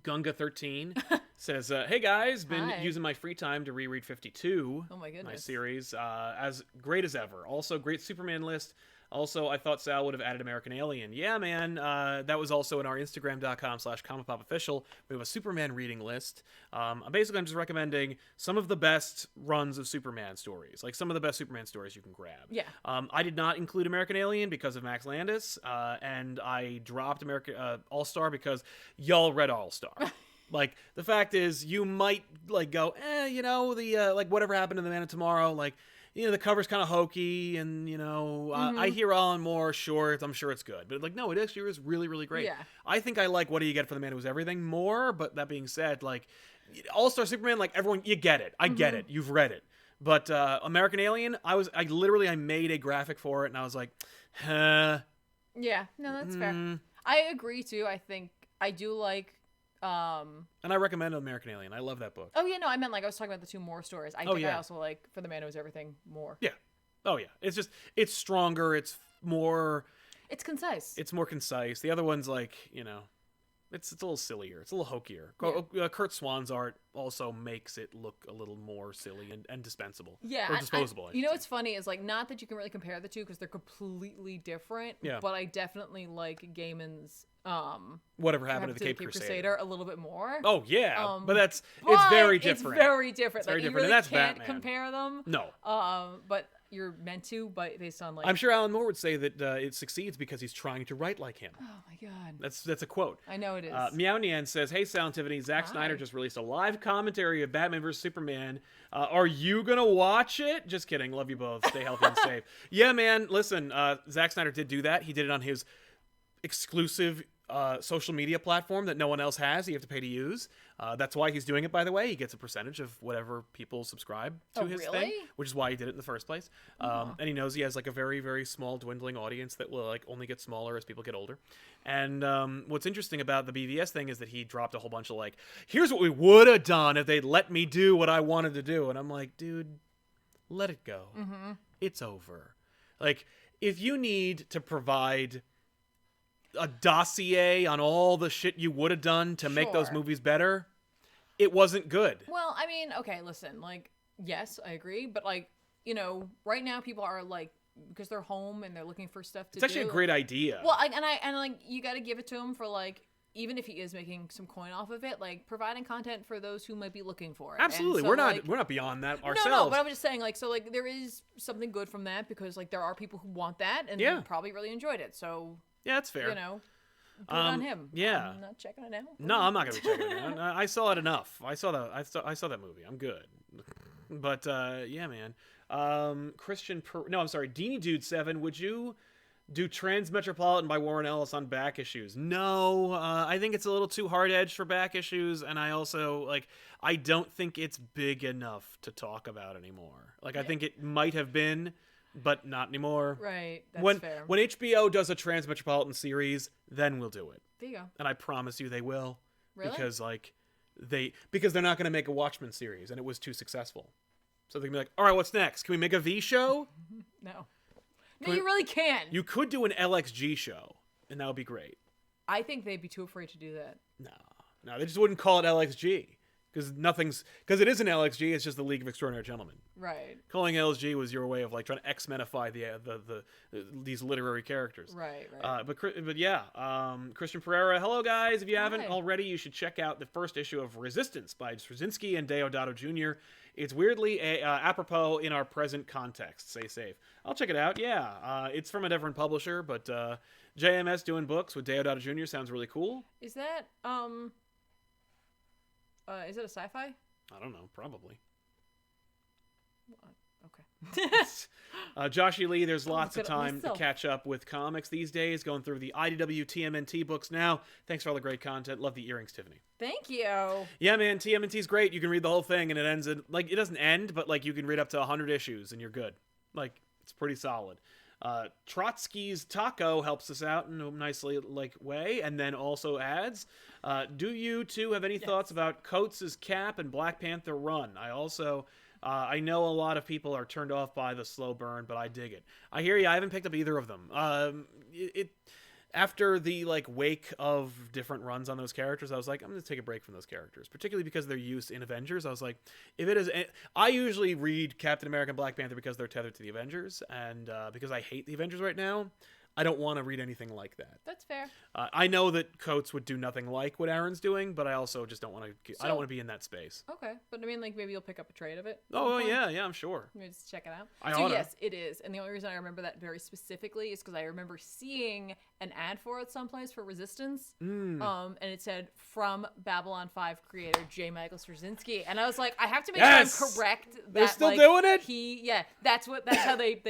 Gunga13 says, hey guys, been using my free time to reread 52. Oh my goodness. My series. As great as ever. Also, great Superman list. Also, I thought Sal would have added American Alien. Yeah, man. That was also in our Instagram.com/ComicPOP official. We have a Superman reading list. I'm just recommending some of the best runs of Superman stories. Like some of the best Superman stories you can grab. Yeah. I did not include American Alien because of Max Landis. And I dropped All-Star because y'all read All-Star. Like, the fact is, you might, like, go, you know, like, whatever happened to the Man of Tomorrow, like, you know, the cover's kind of hokey, and, you know, I hear Alan Moore, sure, I'm sure it's good. But, like, no, it actually is really, really great. Yeah. I think I like What Do You Get for the Man Who Was Everything more, but that being said, like, All-Star Superman, like, everyone, you get it. I get it. You've read it. But American Alien, I made a graphic for it, and I was like, huh. Yeah, no, that's fair. I agree, too. I think I do like... And I recommend American Alien. I love that book. Oh, yeah, no, I meant, like, I was talking about the two Moore stories. I think I also like For the Man Who Was Everything more. Yeah. Oh, yeah. It's just, it's stronger. It's more... It's concise. It's more concise. The other one's like, it's a little sillier. It's a little hokier. Kurt Swan's art also makes it look a little more silly and dispensable. Yeah. Or disposable. What's funny is, like, not that you can really compare the two because they're completely different. Yeah. But I definitely like Gaiman's Whatever Happened to the Cape Crusader a little bit more. Oh, yeah. But it's very different. It's very different. It's very like, different. You really And that's can't Batman. compare them. No. But you're meant to, based on, like... I'm sure Alan Moore would say that it succeeds because he's trying to write like him. Oh, my God. That's a quote. I know it is. Meow Nian says, "Hey, Sound Tiffany, Zack Snyder just released a live commentary of Batman vs. Superman. Are you going to watch it?" Just kidding. Love you both. Stay healthy and safe. Yeah, man. Listen, Zack Snyder did do that. He did it on his exclusive social media platform that no one else has. You have to pay to use. That's why he's doing it, by the way. He gets a percentage of whatever people subscribe to his thing, which is why he did it in the first place. And he knows he has like a very, very small dwindling audience that will like only get smaller as people get older. And what's interesting about the BVS thing is that he dropped a whole bunch of like, here's what we would have done if they'd let me do what I wanted to do. And I'm like, dude, let it go. Mm-hmm. It's over. Like, if you need to provide a dossier on all the shit you would have done to make those movies better, it wasn't good. Well, I mean, okay, listen, like, yes, I agree, but like, right now people are like, because they're home and they're looking for stuff to do. It's actually a great idea. Well, and like, you got to give it to him for like, even if he is making some coin off of it, like providing content for those who might be looking for it. Absolutely, so, we're not beyond that ourselves. No, but I'm just saying, like, so like there is something good from that because like there are people who want that and who probably really enjoyed it. So yeah, that's fair. Put it on him. Yeah, I'm not checking it out. No, I'm not gonna be checking it out. I saw it enough. I saw that movie. I'm good. But yeah, man. Deanie Dude 7. Would you do Transmetropolitan by Warren Ellis on back issues? No, I think it's a little too hard-edged for back issues, and I also, like, I don't think it's big enough to talk about anymore. Like, I think it might have been, but not anymore. Right, that's fair. When HBO does a Transmetropolitan series, then we'll do it. There you go. And I promise you they will. Really? Because, like, because they're not going to make a Watchmen series, and it was too successful. So they're going to be like, all right, what's next? Can we make a V show? No. No, you really can't. You could do an LXG show, and that would be great. I think they'd be too afraid to do that. No, they just wouldn't call it LXG. Because it is an LXG, it's just the League of Extraordinary Gentlemen. Right. Calling LXG was your way of like trying to X-menify these literary characters. Right. But yeah, Christian Pereira. Hello guys. If you haven't already, you should check out the first issue of Resistance by Straczynski and Deodato Jr. It's weirdly apropos in our present context. Stay safe. I'll check it out. Yeah, it's from a different publisher, but JMS doing books with Deodato Jr. sounds really cool. Is that is it a sci-fi? I don't know. Probably. Okay. Joshy Lee, there's lots of time to catch up with comics these days. Going through the IDW TMNT books now. Thanks for all the great content. Love the earrings, Tiffany. Thank you. Yeah, man. TMNT's great. You can read the whole thing, and it ends in like it doesn't end, but like you can read up to 100 issues, and you're good. Like it's pretty solid. Trotsky's Taco helps us out in a nicely way, and then also adds, do you two have any thoughts about Coates' Cap and Black Panther run? I also, I know a lot of people are turned off by the slow burn, but I dig it. I hear you. I haven't picked up either of them. After the wake of different runs on those characters, I was like, I'm going to take a break from those characters, particularly because of their use in Avengers. I was like, if it is, I usually read Captain America and Black Panther because they're tethered to the Avengers, and because I hate the Avengers right now, I don't want to read anything like that. That's fair. I know that Coates would do nothing like what Aaron's doing, but I also just don't want to. I don't want to be in that space. Okay, but I mean, maybe you'll pick up a trade of it. Oh yeah, I'm sure. Maybe just check it out. Yes, it is, and the only reason I remember that very specifically is because I remember seeing an ad for it someplace for Resistance, and it said from Babylon 5 creator J. Michael Straczynski, and I was like, I have to make sure I'm correct. They're still doing it. That's how they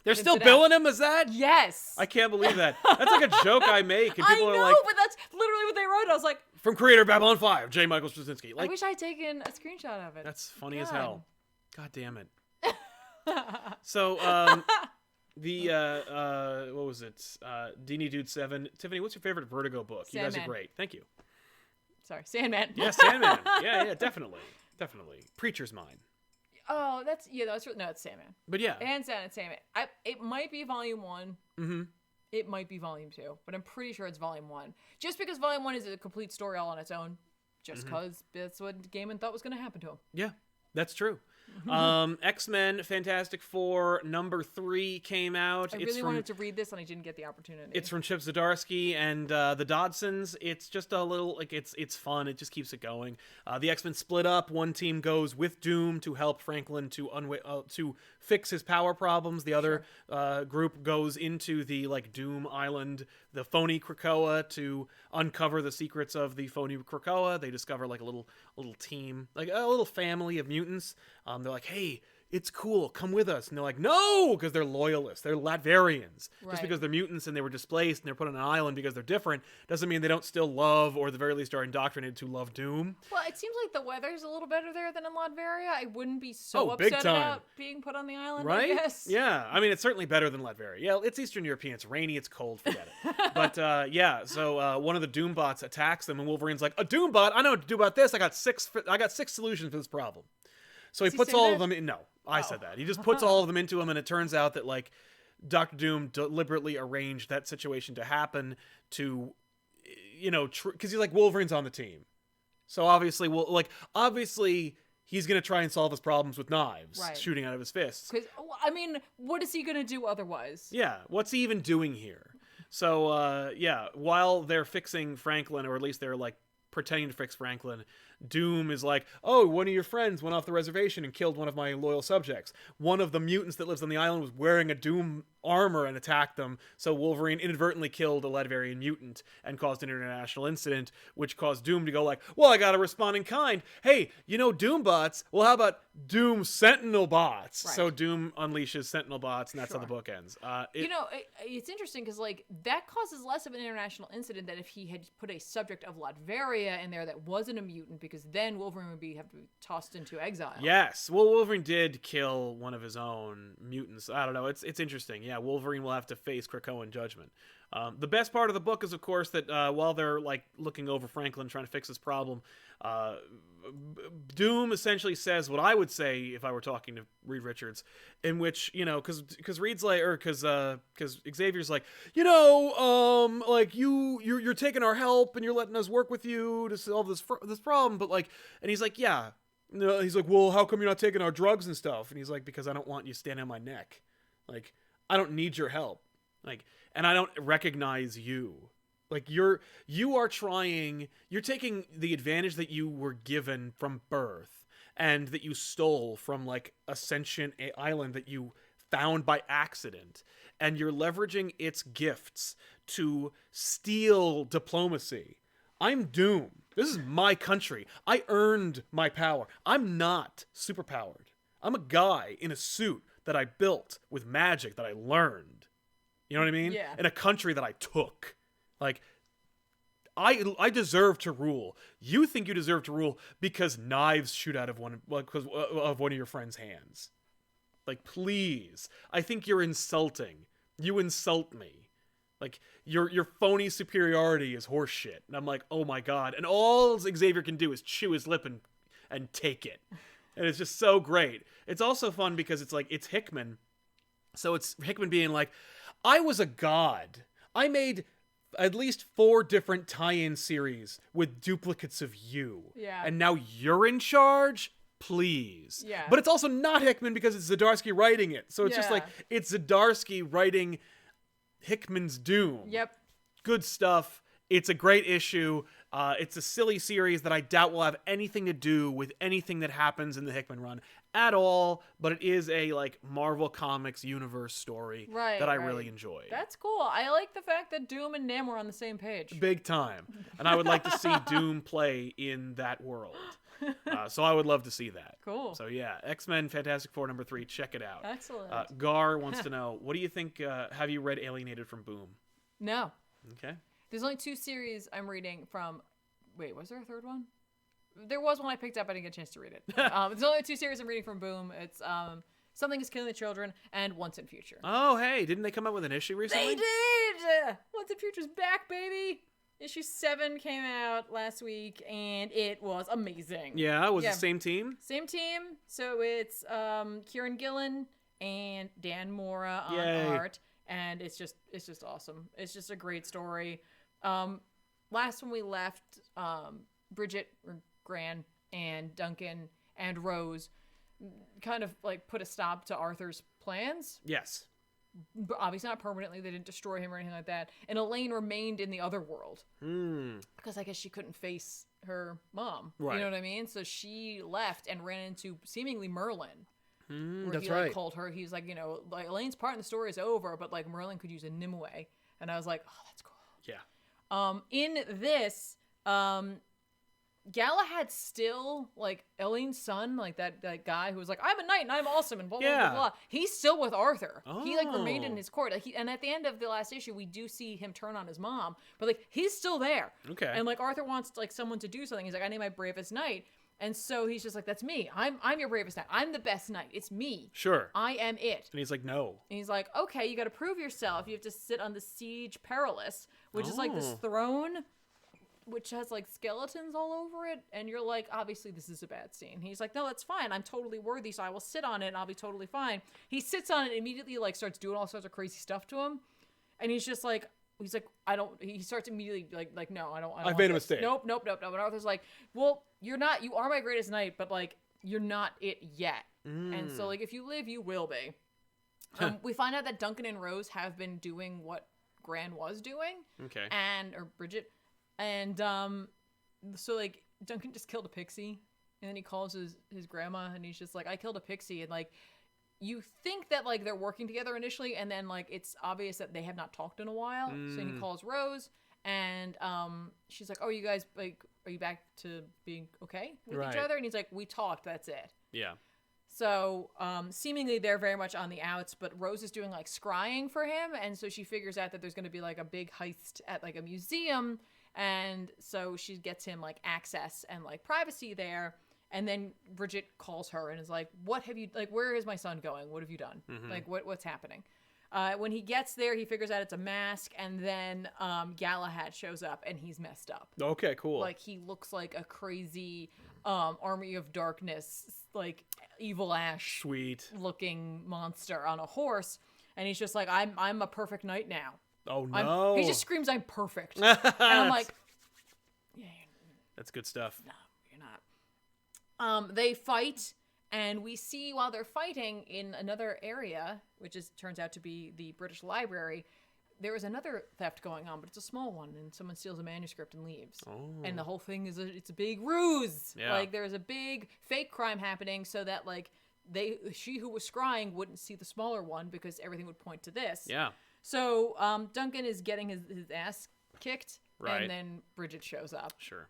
They're still billing him as that. Yes. I can't believe that. That's like a joke I make, and people I know, are like, but that's literally what they wrote. I was like, from creator Babylon 5, J. Michael Straczynski. I wish I had taken a screenshot of it. That's funny as hell. God damn it. So, what was it? Deanie Dude 7. Tiffany, what's your favorite Vertigo book? Sandman. You guys are great. Thank you. Sorry, Sandman. Yeah, Sandman. Yeah, definitely. Preacher's Mind. Oh, it's Sandman. But yeah. Hands down, it's Sandman. It might be volume 1. Mm-hmm. It might be volume 2, but I'm pretty sure it's volume 1. Just because volume 1 is a complete story all on its own. Just because that's what Gaiman thought was going to happen to him. Yeah, that's true. X-Men Fantastic Four #3 came out. I really wanted to read this and I didn't get the opportunity. It's from Chip Zdarsky and the Dodsons. It's just a little, like, it's fun. It just keeps it going. The X-Men split up. One team goes with Doom to help Franklin to fix his power problems. The other group goes into the, like, Doom Island, the phony Krakoa, to uncover the secrets of the phony Krakoa. They discover, like, a little team, like a little family of mutants. They're like, hey, it's cool, come with us. And they're like, no, because they're loyalists. They're Latvarians. Right. Just because they're mutants and they were displaced and they're put on an island because they're different doesn't mean they don't still love, or at the very least are indoctrinated to love, Doom. Well, it seems like the weather's a little better there than in Latveria. I wouldn't be so big upset time. about being put on the island, Right? I guess. Yeah. I mean, it's certainly better than Latveria. Yeah, it's Eastern European. It's rainy. It's cold. Forget it. But, so one of the Doombots attacks them, and Wolverine's like, a Doombot? I know what to do about this. I got six solutions for this problem. So he puts all of them in. No, I said that. He just puts all of them into him, and it turns out that, like, Dr. Doom deliberately arranged that situation to happen to, because he's like, Wolverine's on the team. So obviously, he's going to try and solve his problems with knives shooting out of his fists. Because, I mean, what is he going to do otherwise? Yeah, what's he even doing here? So, while they're fixing Franklin, or at least they're, like, pretending to fix Franklin, Doom is like, oh, one of your friends went off the reservation and killed one of my loyal subjects. One of the mutants that lives on the island was wearing a Doom armor and attacked them, so Wolverine inadvertently killed a Latvarian mutant and caused an international incident, which caused Doom to go like, well, I gotta respond in kind. Hey, Doom bots? Well, how about Doom Sentinel bots? Right. So Doom unleashes Sentinel bots, and that's how the book ends. It's interesting because, like, that causes less of an international incident than if he had put a subject of Latveria in there that wasn't a mutant, because then Wolverine would have to be tossed into exile. Yes. Well, Wolverine did kill one of his own mutants. I don't know. It's interesting. Yeah, Wolverine will have to face Krakoan judgment. The best part of the book is, of course, that while they're, like, looking over Franklin trying to fix his problem, Doom essentially says what I would say if I were talking to Reed Richards, in which, because Reed's like, or because Xavier's like, like you're taking our help and you're letting us work with you to solve this problem, but, like, and he's like, yeah. No, he's like, well, how come you're not taking our drugs and stuff? And he's like, because I don't want you standing on my neck. Like, I don't need your help. Like, and I don't recognize you. Like, you're taking the advantage that you were given from birth and that you stole from, like, a sentient island that you found by accident, and you're leveraging its gifts to steal diplomacy. I'm Doom. This is my country. I earned my power. I'm not superpowered. I'm a guy in a suit that I built with magic that I learned. You know what I mean? Yeah. In a country that I took. Like, I deserve to rule. You think you deserve to rule because knives shoot out of one of your friend's hands. Like, please. I think you're insulting. You insult me. Like, your phony superiority is horseshit. And I'm like, oh my god. And all Xavier can do is chew his lip and take it. And it's just so great. It's also fun because it's like, it's Hickman. So it's Hickman being like, I was a god. I made at least 4 different tie-in series with duplicates of you. Yeah. And now you're in charge? Please. Yeah. But it's also not Hickman because it's Zdarsky writing it. So it's just like, it's Zdarsky writing Hickman's Doom. Yep. Good stuff. It's a great issue. It's a silly series that I doubt will have anything to do with anything that happens in the Hickman run at all, but it is a, like, Marvel Comics universe story that I really enjoy. That's cool. I like the fact that Doom and Nam were on the same page. Big time. And I would like to see Doom play in that world. So I would love to see that. Cool. So yeah, X-Men Fantastic Four #3, check it out. Excellent. Gar wants to know, what do you think, have you read Alienated from Boom? No. Okay. There's only 2 series I'm reading from... Wait, was there a third one? There was one I picked up. I didn't get a chance to read it. There's only 2 series I'm reading from Boom. It's Something is Killing the Children and Once in Future. Oh, hey, didn't they come out with an issue recently? They did! Once in Future's back, baby! Issue 7 came out last week, and it was amazing. Yeah, was it the same team? Same team. So it's Kieran Gillen and Dan Mora on art. and it's just awesome. It's just a great story. Last when we left, Bridget or Gran and Duncan and Rose kind of like put a stop to Arthur's plans. Yes. But obviously not permanently. They didn't destroy him or anything like that. And Elaine remained in the other world. Because I guess she couldn't face her mom. Right. You know what I mean? So she left and ran into seemingly Merlin. Where That's he right. called her. He's like, like Elaine's part in the story is over, but like Merlin could use a Nimue. And I was like, oh, that's cool. Yeah. In this, Galahad still, like, Elaine's son, like, that guy who was like, I'm a knight and I'm awesome and blah, blah, blah, blah. He's still with Arthur. He, like, remained in his court. Like, and at the end of the last issue, we do see him turn on his mom. But, like, he's still there. Okay. And, like, Arthur wants, like, someone to do something. He's like, I need my bravest knight. And so he's just like, that's me. I'm your bravest knight. I'm the best knight. It's me. Sure. I am it. And he's like, no. And he's like, okay, you got to prove yourself. You have to sit on the Siege Perilous, which is, like, this throne which has like skeletons all over it, and you're like, obviously this is a bad scene. He's like, no, that's fine, I'm totally worthy, so I will sit on it and I'll be totally fine. He sits on it and immediately like starts doing all sorts of crazy stuff to him, and he's like he starts immediately like no, I don't I've made a mistake. Nope. And Arthur's like, well, you are my greatest knight, but like you're not it yet. And so like if you live, you will be. We find out that Duncan and Rose have been doing what Gran was doing. Okay. Or Bridget. And so like Duncan just killed a pixie, and then he calls his grandma, and he's just like, I killed a pixie. And like you think that like they're working together initially, and then like it's obvious that they have not talked in a while. So he calls Rose, and she's like, oh, you guys, like, are you back to being okay with each other? And he's like, we talked, that's it. Yeah. So seemingly they're very much on the outs, but Rose is doing like scrying for him, and so she figures out that there's going to be like a big heist at like a museum. And so she gets him like access and like privacy there. And then Bridget calls her and is like, what have you, like, where is my son going? What have you done? Like, what's happening? When he gets there, he figures out it's a mask. And then Galahad shows up and he's messed up. Okay, cool. Like, he looks like a crazy Army of Darkness, like Evil Ash sweet looking monster on a horse. And he's just like, I'm a perfect knight now. Oh no! He just screams, "I'm perfect," and I'm like, "Yeah, that's good stuff." No, you're not. They fight, and we see while they're fighting in another area, which turns out to be the British Library. There is another theft going on, but it's a small one, and someone steals a manuscript and leaves. And the whole thing is it's a big ruse. Yeah. Like there's a big fake crime happening, so that like she who was scrying wouldn't see the smaller one because everything would point to this. Yeah. So Duncan is getting his ass kicked, and then Bridget shows up. Sure.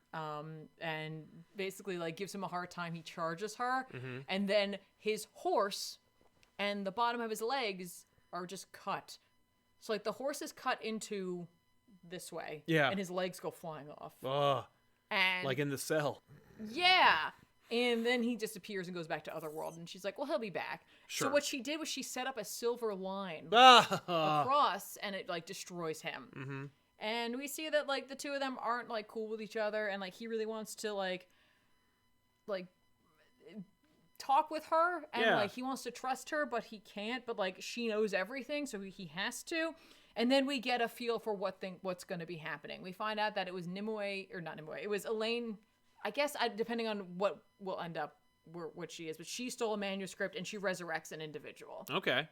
And basically like gives him a hard time. He charges her, and then his horse and the bottom of his legs are just cut. So like the horse is cut into this way, and his legs go flying off. Oh, and like in the cell. Yeah. And then he disappears and goes back to Otherworld, and she's like, well, he'll be back. Sure. So what she did was she set up a silver line across, and it like destroys him. And we see that like the two of them aren't like cool with each other, and like he really wants to like talk with her, and like he wants to trust her, but he can't. But like she knows everything, so he has to. And then we get a feel for what's going to be happening. We find out that it was Nimue, or not Nimue, it was Elaine. I guess depending on what will end up what she is, but she stole a manuscript and she resurrects an individual. Okay.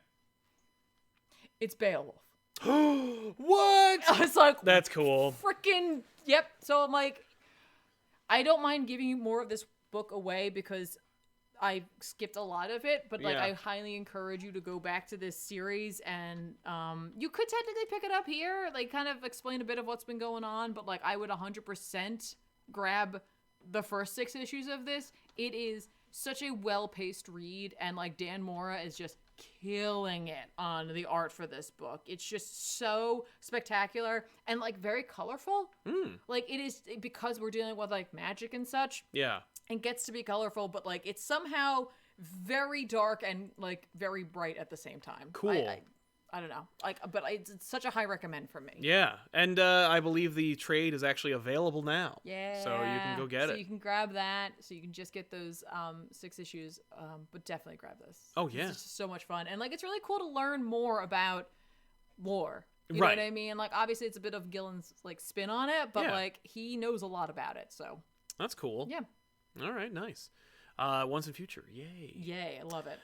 It's Beowulf. What? I was like, that's cool. Freaking yep. So I'm like, I don't mind giving you more of this book away because I skipped a lot of it, but like I highly encourage you to go back to this series, and you could technically pick it up here, like kind of explain a bit of what's been going on, but like I would 100% grab the first 6 issues of this. It is such a well-paced read, and like Dan Mora is just killing it on the art for this book. It's just so spectacular and like very colorful. Like it is, because we're dealing with like magic and such. Yeah. And gets to be colorful, but like it's somehow very dark and like very bright at the same time. Cool. I don't know, like, but it's such a high recommend for me. Yeah, and I believe the trade is actually available now. Yeah. So you can go get it. So you can grab that. So you can just get those 6 issues, but definitely grab this. Oh yeah. It's just so much fun, and like it's really cool to learn more about lore. You know what I mean? Like, obviously, it's a bit of Gillen's like spin on it, but like he knows a lot about it. So that's cool. Yeah. All right. Nice. Once and Future. Yay. Yay. I love it.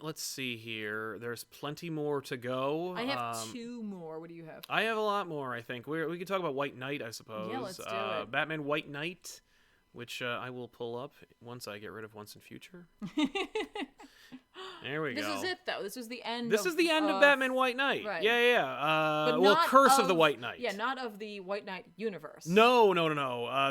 Let's see here. There's plenty more to go. I have 2 more. What do you have? I have a lot more, I think. We could talk about White Knight, I suppose. Yeah, let's do it. Batman White Knight, which I will pull up once I get rid of Once and Future. There we go. This is it, though. This is the end. This is the end of Batman White Knight. Right. Yeah. Well, Curse of the White Knight. Yeah, not of the White Knight universe. No.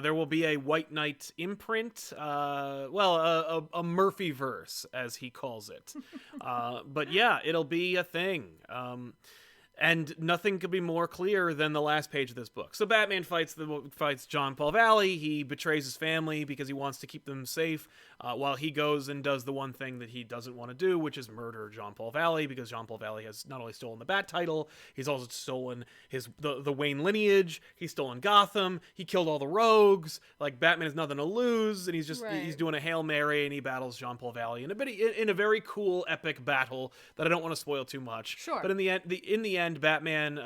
There will be a White Knight imprint. A Murphy verse, as he calls it. But yeah, it'll be a thing. And nothing could be more clear than the last page of this book. So Batman fights John Paul Valley. He betrays his family because he wants to keep them safe, while he goes and does the one thing that he doesn't want to do, which is murder John Paul Valley, because John Paul Valley has not only stolen the Bat title, he's also stolen the Wayne lineage. He's stolen Gotham. He killed all the rogues. Like, Batman has nothing to lose, and he's just he's doing a Hail Mary, and he battles John Paul Valley in a very cool, epic battle that I don't want to spoil too much. Sure. But in the end, Batman,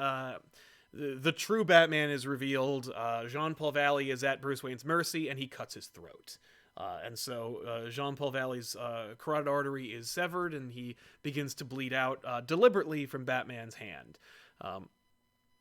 the true Batman is revealed. Jean Paul Valley is at Bruce Wayne's mercy, and he cuts his throat. And so Jean Paul Valley's carotid artery is severed, and he begins to bleed out deliberately from Batman's hand.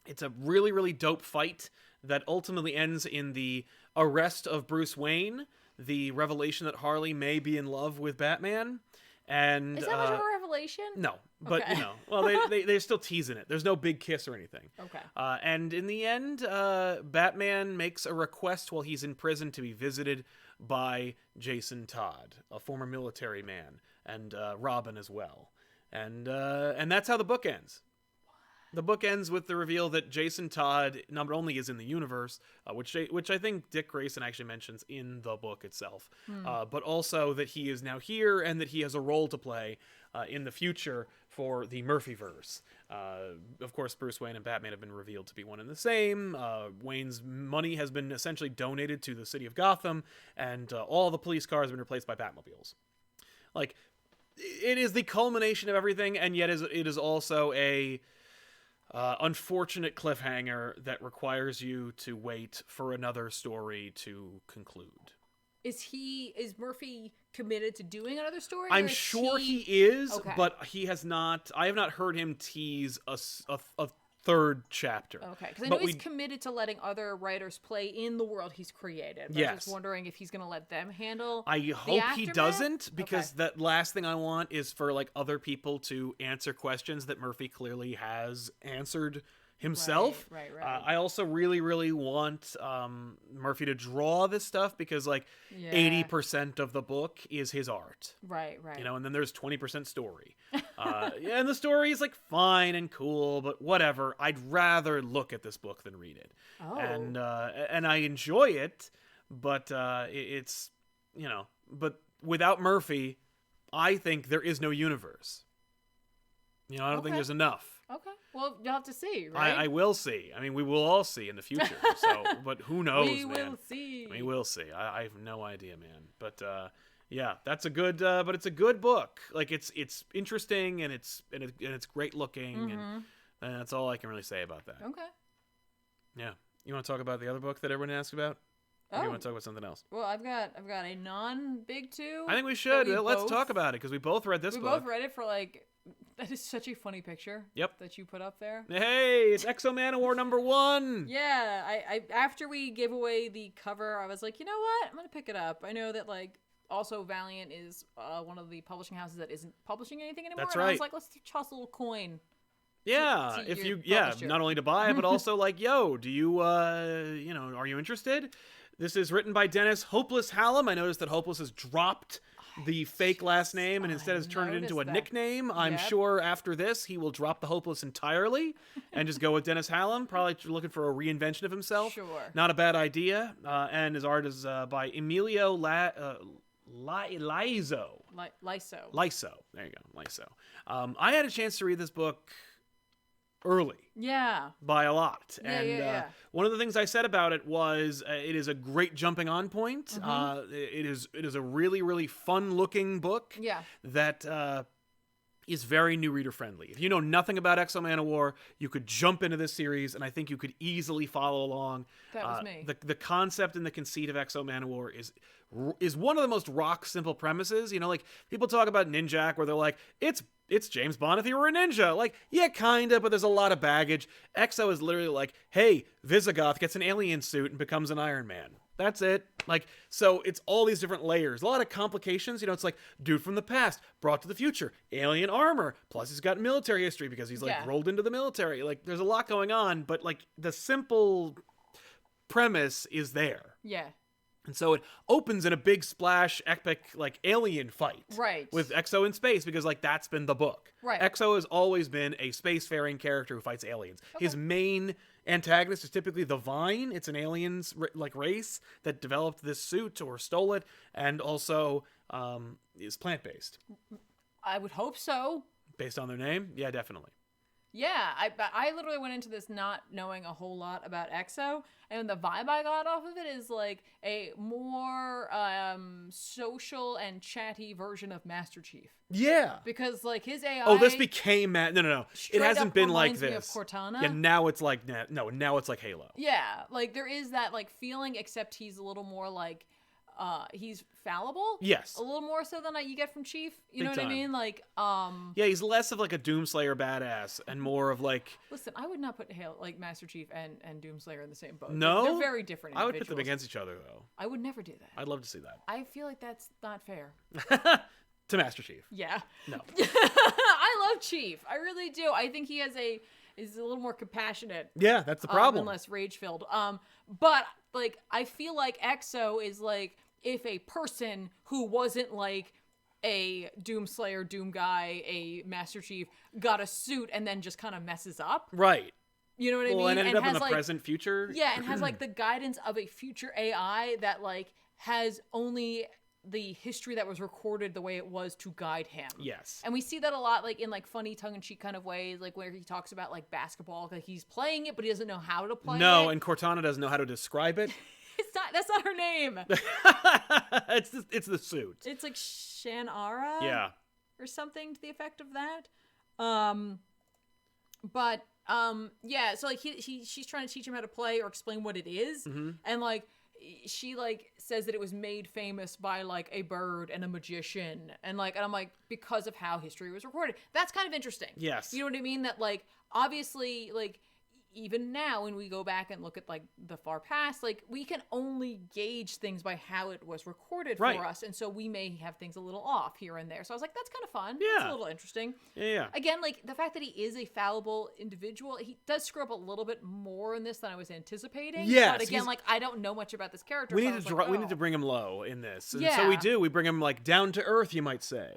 It's a really, really dope fight that ultimately ends in the arrest of Bruce Wayne, the revelation that Harley may be in love with Batman. And is that much of a revelation? No, but okay. Well, they're still teasing it. There's no big kiss or anything. Okay. And in the end, Batman makes a request while he's in prison to be visited by Jason Todd, a former military man, and Robin as well. And that's how the book ends. The book ends with the reveal that Jason Todd not only is in the universe, which I think Dick Grayson actually mentions in the book itself, but also that he is now here and that he has a role to play in the future for the Murphyverse. Of course, Bruce Wayne and Batman have been revealed to be one and the same. Wayne's money has been essentially donated to the city of Gotham, and all the police cars have been replaced by Batmobiles. Like, it is the culmination of everything, and yet it is also a unfortunate cliffhanger that requires you to wait for another story to conclude. Is Murphy committed to doing another story? I'm sure he is, okay. But he has not. I have not heard him tease a third chapter. Okay, because I know he's committed to letting other writers play in the world he's created. But yes. I'm just wondering if he's going to let them handle. I hope he doesn't, because okay. that last thing I want is for like other people to answer questions that Murphy clearly has answered himself. Right. I also really, really want Murphy to draw this stuff, because like 80% of the book is his art. Right. You know, and then there's 20% story. And the story is like fine and cool, but whatever. I'd rather look at this book than read it. Oh. And I enjoy it, but it's, you know, but without Murphy, I think there is no universe. You know, I don't think there's enough. Okay. Well, you'll have to see, right? I will see. I mean, we will all see in the future. So, but who knows, we man? will see. We will see. I have no idea, man. But yeah, that's a good. But it's a good book. Like, it's interesting, and it's great looking, and that's all I can really say about that. Okay. Yeah. You want to talk about the other book that everyone asked about? Or do you want to talk about something else? Well, I've got a non-big two. I think we should. Let's talk about it, because we both read this book. We both read it for like. That is such a funny picture. Yep. That you put up there. Hey, it's Man OWar #1. Yeah, I after we gave away the cover, I was like, you know what? I'm gonna pick it up. I know that like also Valiant is one of the publishing houses that isn't publishing anything anymore. That's and right. I was like, let's toss a little coin. Yeah, to if your you publisher. not only to buy it, but also like, yo, do you are you interested? This is written by Dennis Hopeless Hallam. I noticed that Hopeless has dropped the fake last name and instead has turned it into a nickname. I'm sure after this he will drop the Hopeless entirely and just go with Dennis Hallam, probably looking for a reinvention of himself. Sure. Not a bad idea. And his art is by Emilio Liso. Liso. There you go. Liso. I had a chance to read this book early. Yeah. By a lot. Yeah, and one of the things I said about it was it is a great jumping on point. It is a really, really fun looking book. Yeah. That is very new reader friendly. If you know nothing about Man OWar, you could jump into this series, and I think you could easily follow along. That was me. The concept and the conceit of Man OWar is one of the most rock simple premises. You know, like people talk about Ninjak, where they're like, it's James Bond if he were a ninja. Like, yeah, kinda, but there's a lot of baggage. XO is literally like, hey, Visigoth gets an alien suit and becomes an Iron Man. That's it. Like, so it's all these different layers. A lot of complications. You know, it's like dude from the past brought to the future, alien armor. Plus he's got military history because he's like rolled into the military. Like, there's a lot going on, but like the simple premise is there. Yeah. And so it opens in a big splash, epic, like, alien fight. Right. With XO in space, because, like, that's been the book. Right. XO has always been a spacefaring character who fights aliens. Okay. His main antagonist is typically the Vine. It's an aliens, like, race that developed this suit or stole it, and also is plant-based. I would hope so. Based on their name? Yeah, definitely. Yeah, I literally went into this not knowing a whole lot about XO, and the vibe I got off of it is like a more social and chatty version of Master Chief. Yeah, because like his AI. Oh, this became no. It hasn't been like this. Me of Cortana. Yeah, now it's like now it's like Halo. Yeah, like there is that like feeling, except he's a little more like. He's fallible. Yes. A little more so than you get from Chief. You know what time. I mean? Like, yeah, he's less of like a Doomslayer badass and more of like. Listen, I would not put Master Chief and Doomslayer in the same boat. No, they're very different. I would put them against each other though. I would never do that. I'd love to see that. I feel like that's not fair. To Master Chief. Yeah. No. I love Chief. I really do. I think he is a little more compassionate. Yeah, that's the problem. And less rage filled. But like I feel like XO is like. If a person who wasn't like a Doomslayer, Doom guy, a Master Chief, got a suit and then just kind of messes up. Right. You know what I mean? And ended up in the like, present future. Yeah, and has like the guidance of a future AI that like has only the history that was recorded the way it was to guide him. Yes. And we see that a lot like in like funny tongue-in-cheek kind of ways, like where he talks about like basketball, like he's playing it but he doesn't know how to play it. No, and Cortana doesn't know how to describe it. That's not her name. it's the suit. It's like Shanara. Yeah. Or something to the effect of that. Yeah, so like she's trying to teach him how to play or explain what it is. Mm-hmm. And like she like says that it was made famous by like a bird and a magician and I'm like because of how history was recorded. That's kind of interesting. Yes. You know what I mean? That like obviously like even now when we go back and look at like the far past, like we can only gauge things by how it was recorded for us, and so we may have things a little off here and there. So I was like, that's kind of fun. Yeah, it's a little interesting. Yeah. Again, like the fact that he is a fallible individual, he does screw up a little bit more in this than I was anticipating. Yes, but again, like I don't know much about this character. We so need to we need to bring him low in this, and yeah. so we do. We bring him like down to earth, you might say.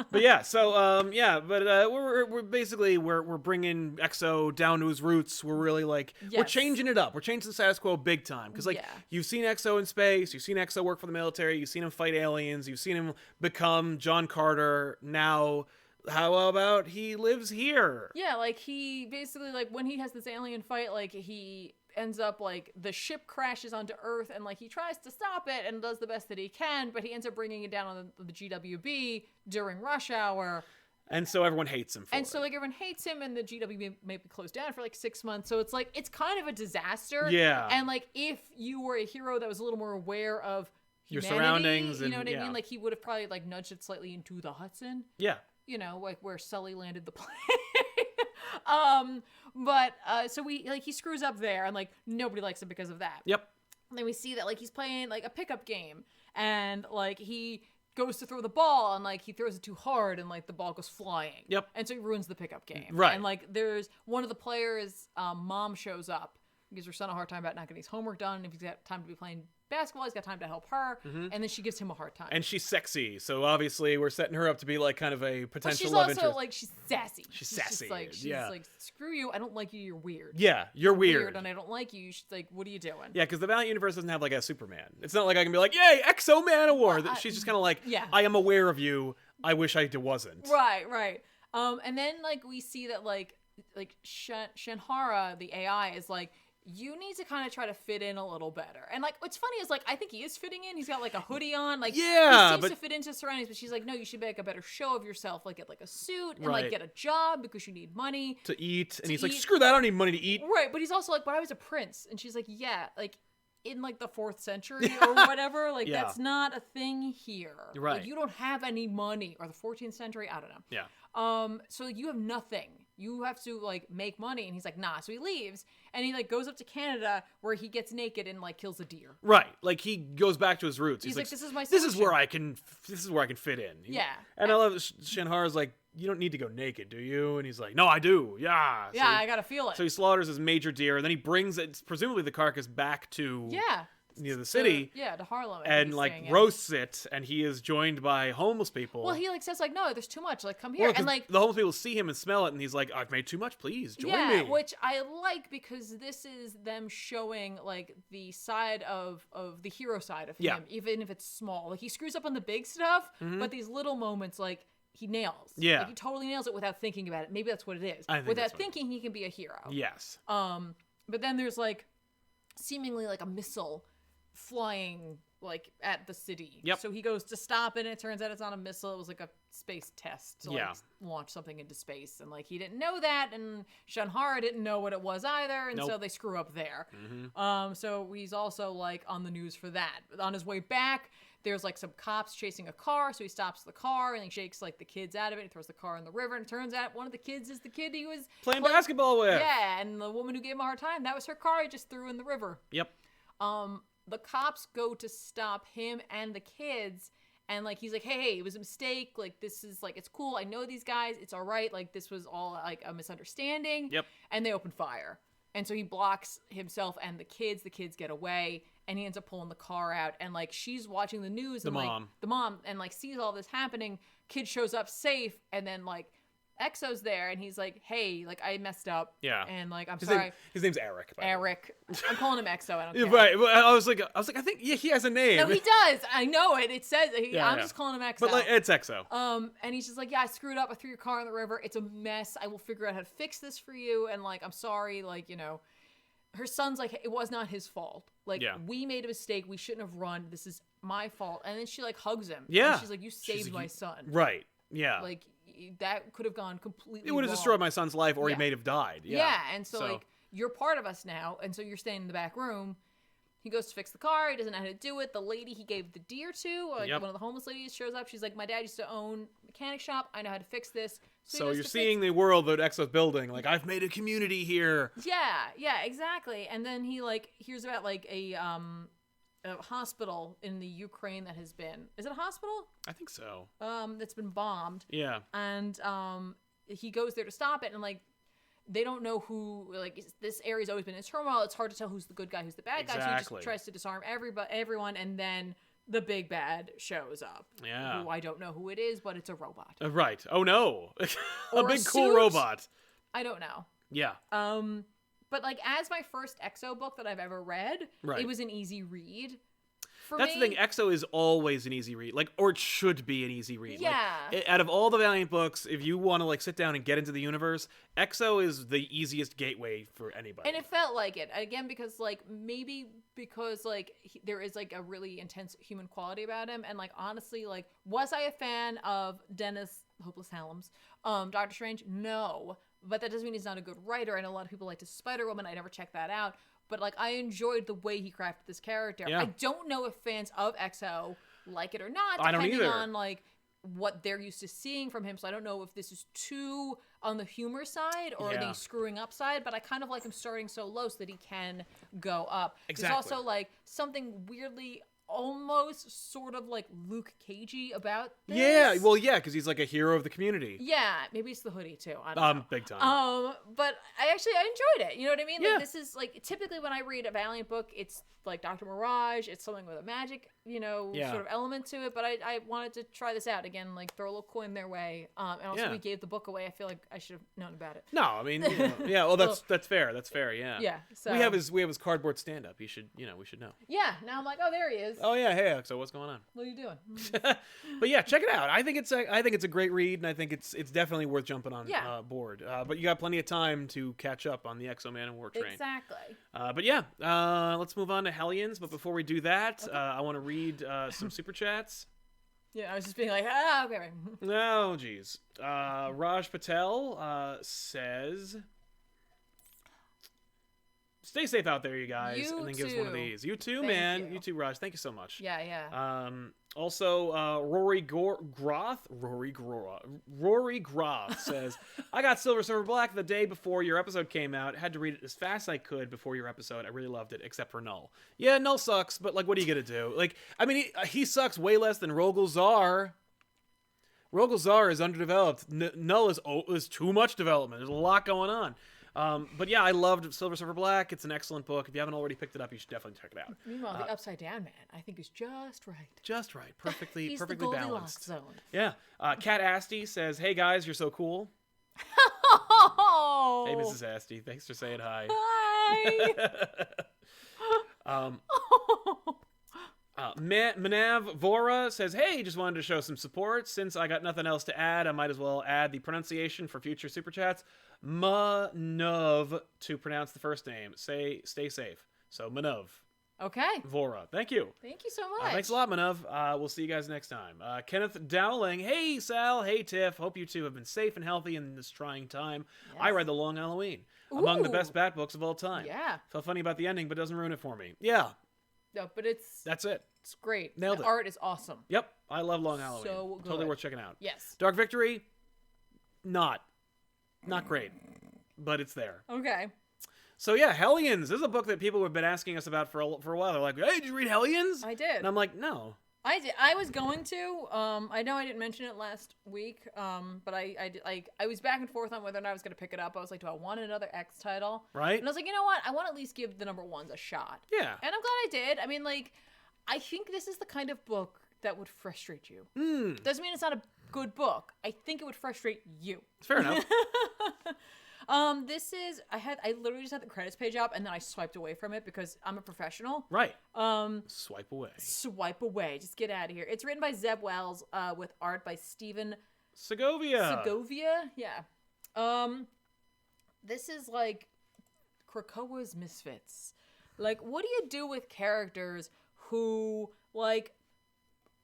But yeah, so we're basically we're bringing XO down to his roots. We're really like we're changing it up. We're changing the status quo big time because you've seen XO in space, you've seen XO work for the military, you've seen him fight aliens, you've seen him become John Carter. Now, how about he lives here? Yeah, like he basically like when he has this alien fight, like he ends up like the ship crashes onto Earth and like he tries to stop it and does the best that he can, but he ends up bringing it down on the GWB during rush hour. And so everyone hates him for it. So like everyone hates him and the GWB may be closed down for like 6 months. So it's like, it's kind of a disaster. Yeah. And like if you were a hero that was a little more aware of your surroundings, you know what I mean? Like he would have probably like nudged it slightly into the Hudson. Yeah. You know, like where Sully landed the plane. So he screws up there and like nobody likes him because of that. Yep. And then we see that like he's playing like a pickup game and like he goes to throw the ball and like he throws it too hard and like the ball goes flying. Yep. And so he ruins the pickup game. Right. And like there's one of the players' mom shows up, gives her son a hard time about not getting his homework done. And if he's got time to be playing basketball, he's got time to help her, and then she gives him a hard time. And she's sexy, so obviously we're setting her up to be like kind of a potential she's love also interest. like she's sassy. She's sassy. She's like, screw you, I don't like you, you're weird. Yeah, you're weird. And I don't like you. She's like, what are you doing? Yeah, because the Valiant Universe doesn't have like a Superman. It's not like I can be like, yay, Man OWar. She's just kind of like, I am aware of you. I wish I wasn't. Right. And then like we see that like Shanhara, the AI, is like you need to kind of try to fit in a little better. And like, what's funny is like, I think he is fitting in. He's got like a hoodie on. Like, yeah, he seems to fit into surroundings. But she's like, no, you should make a better show of yourself. Like, get like a suit and Right. like get a job because you need money to eat. And he's eat. like, screw that, I don't need money to eat. Right, but he's also like, but I was a prince. And she's like, yeah, like in like the 4th century or whatever. Like, Yeah. that's not a thing here. Right. Like, you don't have any money. Or the 14th century, I don't know. Yeah. So like, you have nothing. You have to like make money. And he's like, nah. So he leaves and he like goes up to Canada where he gets naked and like kills a deer. Right. Like he goes back to his roots. He's like, this is my this solution. is where I can fit in. Yeah. And I love that Shanhar's like, you don't need to go naked, do you? And he's like, no, I do. Yeah. Yeah, I gotta feel it. So he slaughters his major deer, and then he brings it, presumably the carcass, back to near the city. To Harlem. And like roasts it, and he is joined by homeless people. Well, he like says like, no, there's too much. Like, come here. And like the homeless people see him and smell it, and he's like, I've made too much. Please join me. Which I like because this is them showing like the side of the hero side of him, even if it's small. Like he screws up on the big stuff, but these little moments like he nails. Yeah. Like he totally nails it without thinking about it. Maybe that's what it is. I think without thinking, he can be a hero. Yes. But then there's like seemingly like a missile flying like at the city. Yep. So he goes to stop it and it turns out it's not a missile. It was like a space test to like launch something into space. And like he didn't know that and Shanhara didn't know what it was either. And so they screw up there. So he's also like on the news for that. On his way back, there's like some cops chasing a car, so he stops the car and he shakes like the kids out of it. He throws the car in the river, and it turns out one of the kids is the kid he was playing basketball with. Yeah, and the woman who gave him a hard time, that was her car he just threw in the river. Yep. The cops go to stop him and the kids, and like he's like, hey, it was a mistake. Like this is like, it's cool. I know these guys. It's all right. Like this was all like a misunderstanding. Yep. And they open fire. And so he blocks himself and the kids. The kids get away, and he ends up pulling the car out. And like she's watching the news, and the mom, and like sees all this happening. Kid shows up safe, and then like Exo's there, and he's like, hey, like I messed up. Yeah. And like I'm sorry. His name's Eric. Eric. I'm calling him Exo. I don't care. Right. Well, I was like, I think he has a name. No, he does. I know it. It says I'm just calling him Exo. But like, it's Exo. And he's just like, yeah, I screwed up. I threw your car in the river. It's a mess. I will figure out how to fix this for you. And like, I'm sorry. Like, you know, her son's like, it was not his fault. Like, we made a mistake. We shouldn't have run. This is my fault. And then she like hugs him. Yeah. And she's like, you saved my son. Right. Yeah. Like that could have gone completely It would have wrong. destroyed my son's life, or he may have died. Yeah. And so like, you're part of us now. And so you're staying in the back room. He goes to fix the car. He doesn't know how to do it. The lady he gave the deer to, one of the homeless ladies, shows up. She's like, my dad used to own a mechanic shop. I know how to fix this. So you're seeing the world that Exo's building. Like, I've made a community here. Yeah, exactly. And then he like hears about like a hospital in the Ukraine that has been, is it a hospital? I think so. That's been bombed. Yeah. And he goes there to stop it, and like they don't know who, like this area's always been in turmoil. It's hard to tell who's the good guy, who's the bad guy. So he just tries to disarm everyone, and then the big bad shows up. Yeah. Who I don't know who it is, but it's a robot. Right. Oh no. A big cool suit? robot. I don't know. Yeah. But like as my first Exo book that I've ever read, it was an easy read. That's the thing. Exo is always an easy read, like, or it should be an easy read. Yeah. Like, out of all the Valiant books, if you want to like sit down and get into the universe, Exo is the easiest gateway for anybody. And it felt like it again because like maybe because like there is like a really intense human quality about him, and like honestly, like was I a fan of Dennis Hopeless Hallam's Doctor Strange? No, but that doesn't mean he's not a good writer. And a lot of people like to Spider-Woman. I never checked that out. But, like, I enjoyed the way he crafted this character. Yeah. I don't know if fans of Exo like it or not, I don't depending either. on, like, what they're used to seeing from him. So I don't know if this is too on the humor side or the screwing up side. But I kind of like him starting so low so that he can go up. Exactly. There's also, like, something weirdly almost sort of like Luke Cagey about this. Yeah, well, yeah, because he's like a hero of the community. Yeah, maybe it's the hoodie too. I don't know. Big time. But I enjoyed it. You know what I mean? Yeah. Like this is like typically when I read a Valiant book, it's like Dr. Mirage. It's something with a magic, sort of element to it. But I wanted to try this out again, like throw a little coin their way. And also we gave the book away. I feel like I should have known about it. No, I mean, yeah. Well, that's fair. That's fair. Yeah. Yeah. So we have his cardboard stand up. We should know. Yeah. Now I'm like, oh, there he is. Oh yeah, hey, so what's going on? What are you doing? But yeah, check it out. I think it's a great read, and I think it's definitely worth jumping on board. But you got plenty of time to catch up on the Man OWar train. Exactly. But yeah, let's move on to Hellions. But before we do that, I want to read some super chats. Yeah, I was just being like, okay, right. Oh, geez. Raj Patel says, stay safe out there, you guys. You and then gives one of too. these. You too, Thank man. you. You too, Raj. Thank you so much. Yeah. Also, Rory Groth says, I got Silver Surfer Black the day before your episode came out. Had to read it as fast as I could before your episode. I really loved it, except for Null. Yeah, Null sucks, but like, what are you gonna do? Like, I mean, he sucks way less than Rogol Zar. Rogol Zar is underdeveloped. Null is too much development. There's a lot going on. But yeah, I loved Silver Surfer Black. It's an excellent book. If you haven't already picked it up, you should definitely check it out. Meanwhile, the Upside Down Man, I think, is just right. Just right. Perfectly, He's perfectly the Goldilocks balanced. zone. Yeah. Kat Asti says, hey guys, you're so cool. Oh! Hey, Mrs. Asti. Thanks for saying hi. Hi! Manav Vora says, hey, just wanted to show some support. Since I got nothing else to add, I might as well add the pronunciation for future super chats. Manov to pronounce the first name. Stay safe. So Manov. Okay. Vora. Thank you. Thank you so much. Thanks a lot, Manov. We'll see you guys next time. Kenneth Dowling. Hey, Sal. Hey, Tiff. Hope you two have been safe and healthy in this trying time. Yes. I read The Long Halloween. Among the Ooh. best Bat books of all time. Yeah. Felt funny about the ending, but doesn't ruin it for me. Yeah. No, but That's it. it's great. Nailed the it. art is awesome. Yep. I love Long Halloween. So good. Totally worth checking out. Yes. Dark Victory, not great, but it's there. Okay. So yeah, Hellions. This is a book that people have been asking us about for a while. They're like, hey, did you read Hellions? I did. And I'm like, no. I did. I was going to. I know I didn't mention it last week. But I did, like, I was back and forth on whether or not I was going to pick it up. I was like, do I want another X title? Right. And I was like, you know what? I want to at least give the number ones a shot. Yeah. And I'm glad I did. I mean, like, I think this is the kind of book that would frustrate you. Doesn't mean it's not a good book. I think it would frustrate you. Fair enough. This is I literally just had the credits page up and then I swiped away from it because I'm a professional. Right. Swipe away. Swipe away. Just get out of here. It's written by Zeb Wells, with art by Steven Segovia. Yeah. This is like Krakoa's Misfits. Like, what do you do with characters who, like,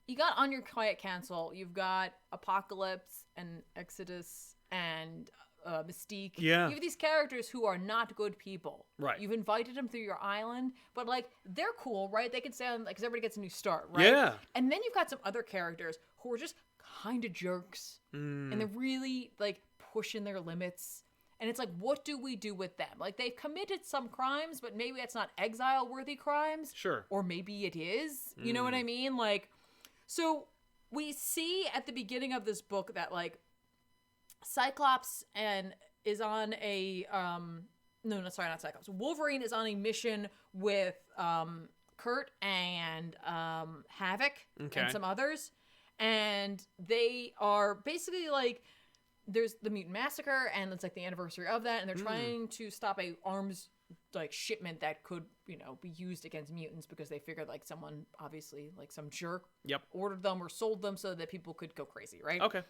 you got on your Quiet Council, you've got Apocalypse and Exodus and Mystique. Yeah. You have these characters who are not good people. Right. You've invited them through your island, but, like, they're cool, right? They can stand, like, because everybody gets a new start, right? Yeah. And then you've got some other characters who are just kind of jerks, and they're really, like, pushing their limits. And it's like, what do we do with them? Like, they've committed some crimes, but maybe it's not exile-worthy crimes. Sure. Or maybe it is. You know what I mean? Like, so we see at the beginning of this book that, like, Cyclops is on a not Cyclops. Wolverine is on a mission with Kurt and Havoc and some others, and they are basically like, there's the mutant massacre and it's like the anniversary of that, and they're trying to stop a arms like shipment that could, you know, be used against mutants because they figured like someone, obviously like some jerk, ordered them or sold them so that people could go crazy, right? Okay.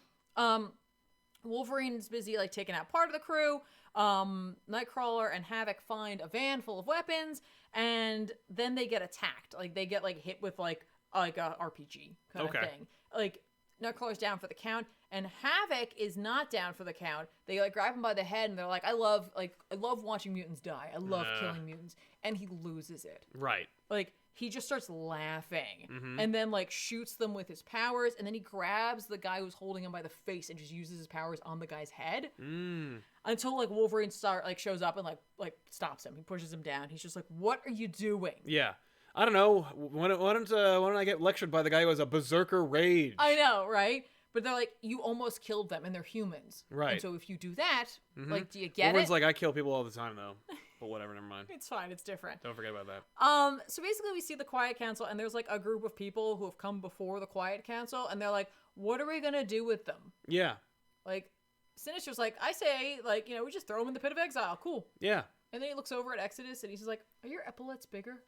Wolverine's busy like taking out part of the crew. Nightcrawler and Havoc find a van full of weapons, and then they get attacked. Like, they get like hit with like a RPG kind of thing. Like, Nightcrawler's down for the count, and Havoc is not down for the count. They like grab him by the head, and they're like, I love watching mutants die. I love killing mutants. And he loses it. Right. Like, he just starts laughing, and then like shoots them with his powers, and then he grabs the guy who's holding him by the face and just uses his powers on the guy's head until like Wolverine shows up and like stops him. He pushes him down. He's just like, what are you doing? Yeah. I don't know. Why don't I get lectured by the guy who has a berserker rage? I know, right? But they're like, you almost killed them, and they're humans. Right. And so if you do that, like, do you get Wolverine's it? like, I kill people all the time, though. But whatever, never mind. It's fine. It's different. Don't forget about that. So basically we see the Quiet Council, and there's like a group of people who have come before the Quiet Council, and they're like, what are we going to do with them? Yeah. Like, Sinister's like, I say, like, you know, we just throw them in the pit of exile. Cool. Yeah. And then he looks over at Exodus, and he's like, are your epaulets bigger?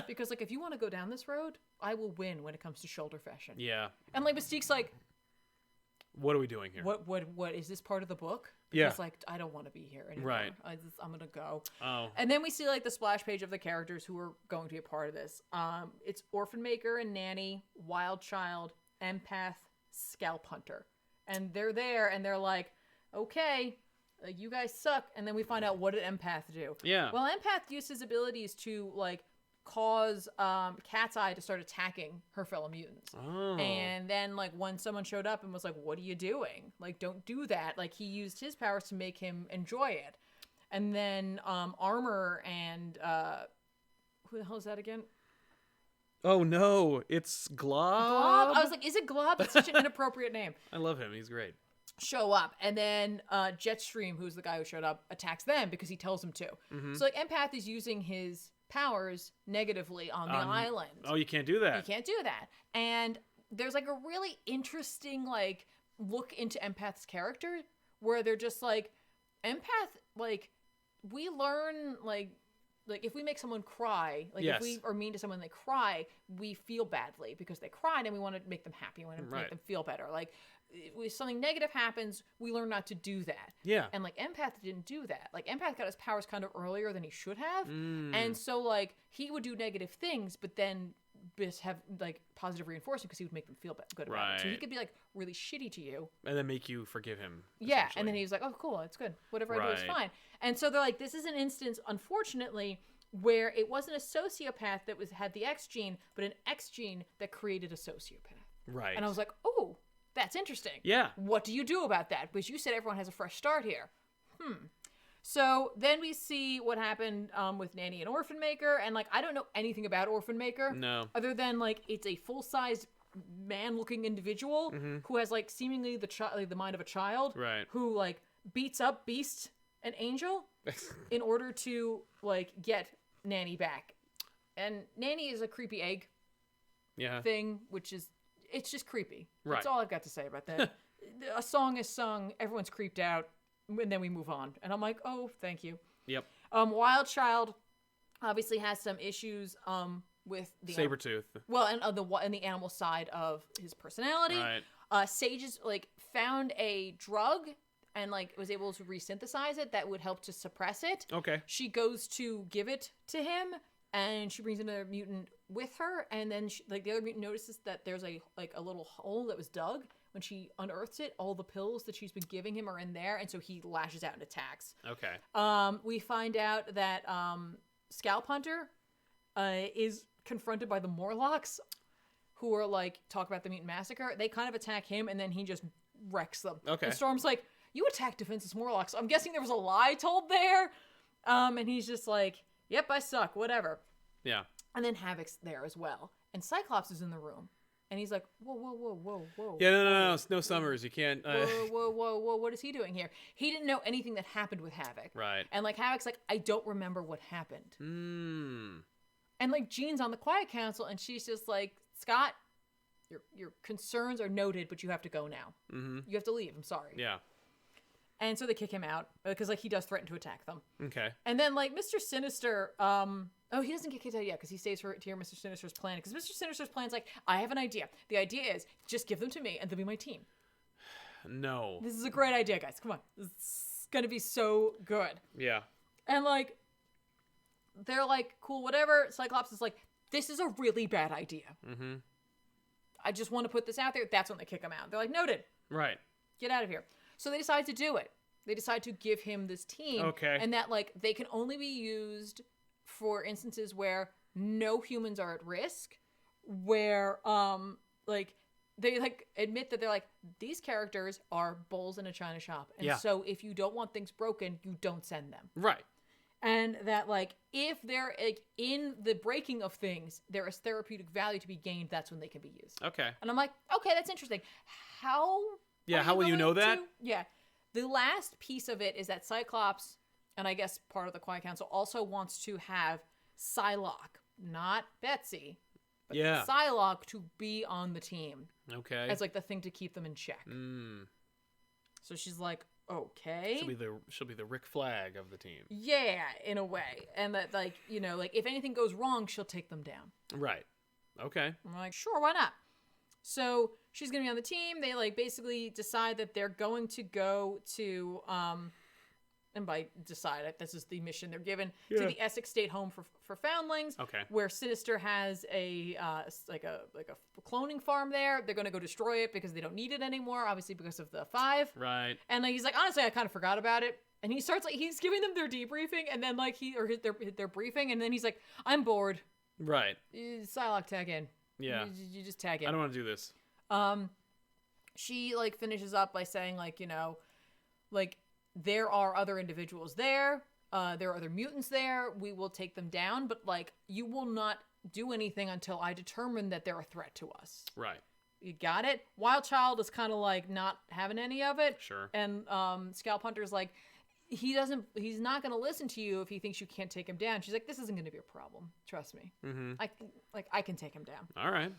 Because, like, if you want to go down this road, I will win when it comes to shoulder fashion. Yeah. And, like, Mystique's like, what are we doing here? What is this part of the book? Yeah. Because, like, I don't want to be here anymore. Right. I'm going to go. Oh. And then we see, like, the splash page of the characters who are going to be a part of this. It's Orphan Maker and Nanny, Wild Child, Empath, Scalp Hunter. And they're there, and they're like, okay, you guys suck. And then we find out, what did Empath do? Yeah. Well, Empath used his abilities to, like, cause Cat's Eye to start attacking her fellow mutants. Oh. And then, like, when someone showed up and was like, what are you doing? Like, don't do that. Like, he used his powers to make him enjoy it. And then Armor and who the hell is that again? Oh no, it's Glob. Glob? I was like, is it Glob? That's such an inappropriate name. I love him. He's great. Show up, and then Jetstream, who's the guy who showed up, attacks them because he tells him to. Mm-hmm. So, like, Empath is using his powers negatively on the island. Oh, you can't do that. You can't do that. And there's, like, a really interesting, like, look into Empath's character where they're just like, Empath, like, we learn, like if we make someone cry, like, yes. if we are mean to someone and they cry, we feel badly because they cried, and we want to make them happy. We want to make them feel better. Like, if something negative happens, we learn not to do that. Yeah. And, like, Empath didn't do that. Like, Empath got his powers kind of earlier than he should have. And so, like, he would do negative things, but then have, like, positive reinforcement because he would make them feel good about it. So he could be, like, really shitty to you. And then make you forgive him. Yeah. And then he's like, oh, cool, it's good. Whatever I do is fine. And so they're like, this is an instance, unfortunately, where it wasn't a sociopath that had the X gene, but an X gene that created a sociopath. Right. And I was like, oh, that's interesting. Yeah. What do you do about that? Because you said everyone has a fresh start here. So then we see what happened with Nanny and Orphan Maker. And, like, I don't know anything about Orphan Maker. No. Other than, like, it's a full-size man-looking individual who has, like, seemingly the mind of a child. Right. Who, like, beats up Beast and Angel in order to, like, get Nanny back. And Nanny is a creepy egg thing, which is... It's just creepy. Right. That's all I've got to say about that. A song is sung, everyone's creeped out, and then we move on. And I'm like, oh, thank you. Yep. Wild Child obviously has some issues with the Sabretooth. and the animal side of his personality. Right. Sage is, like, found a drug and, like, was able to resynthesize it that would help to suppress it. Okay. She goes to give it to him, and she brings another mutant with her, and then the other mutant notices that there's a little hole that was dug. When she unearths it, all the pills that she's been giving him are in there, and so he lashes out and attacks. Okay. We find out that Scalp Hunter is confronted by the Morlocks, who are, like, talk about the mutant massacre. They kind of attack him, and then he just wrecks them. Okay. And Storm's like, you attacked defenseless Morlocks. I'm guessing there was a lie told there. And he's just like, yep, I suck, whatever. Yeah. And then Havoc's there as well. And Cyclops is in the room. And he's like, whoa. Yeah, no, Summers. You can't... Whoa, what is he doing here? He didn't know anything that happened with Havoc. Right. And, like, Havoc's like, I don't remember what happened. And, like, Jean's on the Quiet Council, and she's just like, Scott, your concerns are noted, but you have to go now. You have to leave, I'm sorry. Yeah. And so they kick him out, because, like, he does threaten to attack them. Okay. And then, like, Mr. Sinister, he doesn't get kicked out yet because he stays to hear Mr. Sinister's plan. Because Mr. Sinister's plan's like, I have an idea. The idea is, just give them to me and they'll be my team. No. This is a great idea, guys. Come on. This is going to be so good. Yeah. And, like, they're like, cool, whatever. Cyclops is like, this is a really bad idea. I just want to put this out there. That's when they kick him out. They're like, noted. Right. Get out of here. So they decide to do it. They decide to give him this team. Okay. And that, like, they can only be used for instances where no humans are at risk, where, like, they, like, admit that they're like, these characters are bulls in a china shop. And so if you don't want things broken, you don't send them. Right. And that, like, if they're, like, in the breaking of things, there is therapeutic value to be gained, that's when they can be used. Okay. And I'm like, okay, that's interesting. How will you know that? Yeah. The last piece of it is that Cyclops, and I guess part of the Quiet Council, also wants to have Psylocke, not Betsy, but Psylocke to be on the team. Okay. As, like, the thing to keep them in check. So she's like, okay. She'll be the Rick Flag of the team. Yeah, in a way. And that, like, you know, like, if anything goes wrong, she'll take them down. Right. Okay. I'm like, sure, why not? So she's going to be on the team. They, like, basically decide that they're going to go to, and by decide, this is the mission they're given, to the Essex State Home for Foundlings. Okay. Where Sinister has a cloning farm there. They're going to go destroy it because they don't need it anymore, obviously because of the 5. Right. And, like, he's like, honestly, I kind of forgot about it. And he starts, like, he's giving them their debriefing, and then, like, their briefing, and then he's like, I'm bored. Right. Psylocke, tag in. Yeah. You just tag in. I don't want to do this. She, like, finishes up by saying, like, you know, like, there are other individuals there. There are other mutants there. We will take them down, but, like, you will not do anything until I determine that they're a threat to us. Right. You got it? Wild Child is kind of, like, not having any of it. Sure. And Scalp Hunter's like, he's not going to listen to you if he thinks you can't take him down. She's like, this isn't going to be a problem. Trust me. Mm-hmm. I can take him down. All right.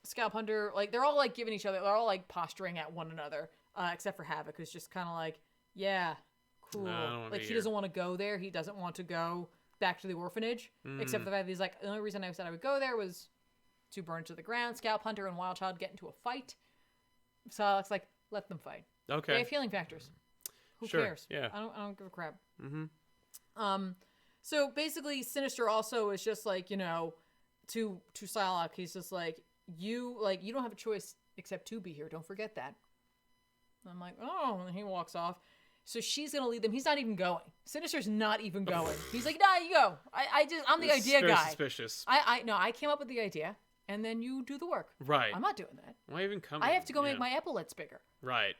Scalp Hunter, like, they're all, like, giving each other, they're all, like, posturing at one another, except for Havoc, who's just kind of like, yeah, cool. Like, he doesn't want to go there. He doesn't want to go back to the orphanage, except for the fact that he's like, the only reason I said I would go there was to burn to the ground. Scalp Hunter and Wild Child get into a fight. So it's like, let them fight. Okay. They have healing factors. Who cares? Yeah. I don't give a crap. Mm-hmm. So basically, Sinister also is just like, you know, to Psylocke, he's just like, you don't have a choice except to be here. Don't forget that. And I'm like, oh, and he walks off. So she's gonna lead them. He's not even going. Sinister's not even going. He's like, nah, you go. I'm the idea very guy. Suspicious. I came up with the idea, and then you do the work. Right. I'm not doing that. Why even come? I have to go make my epaulets bigger. Right.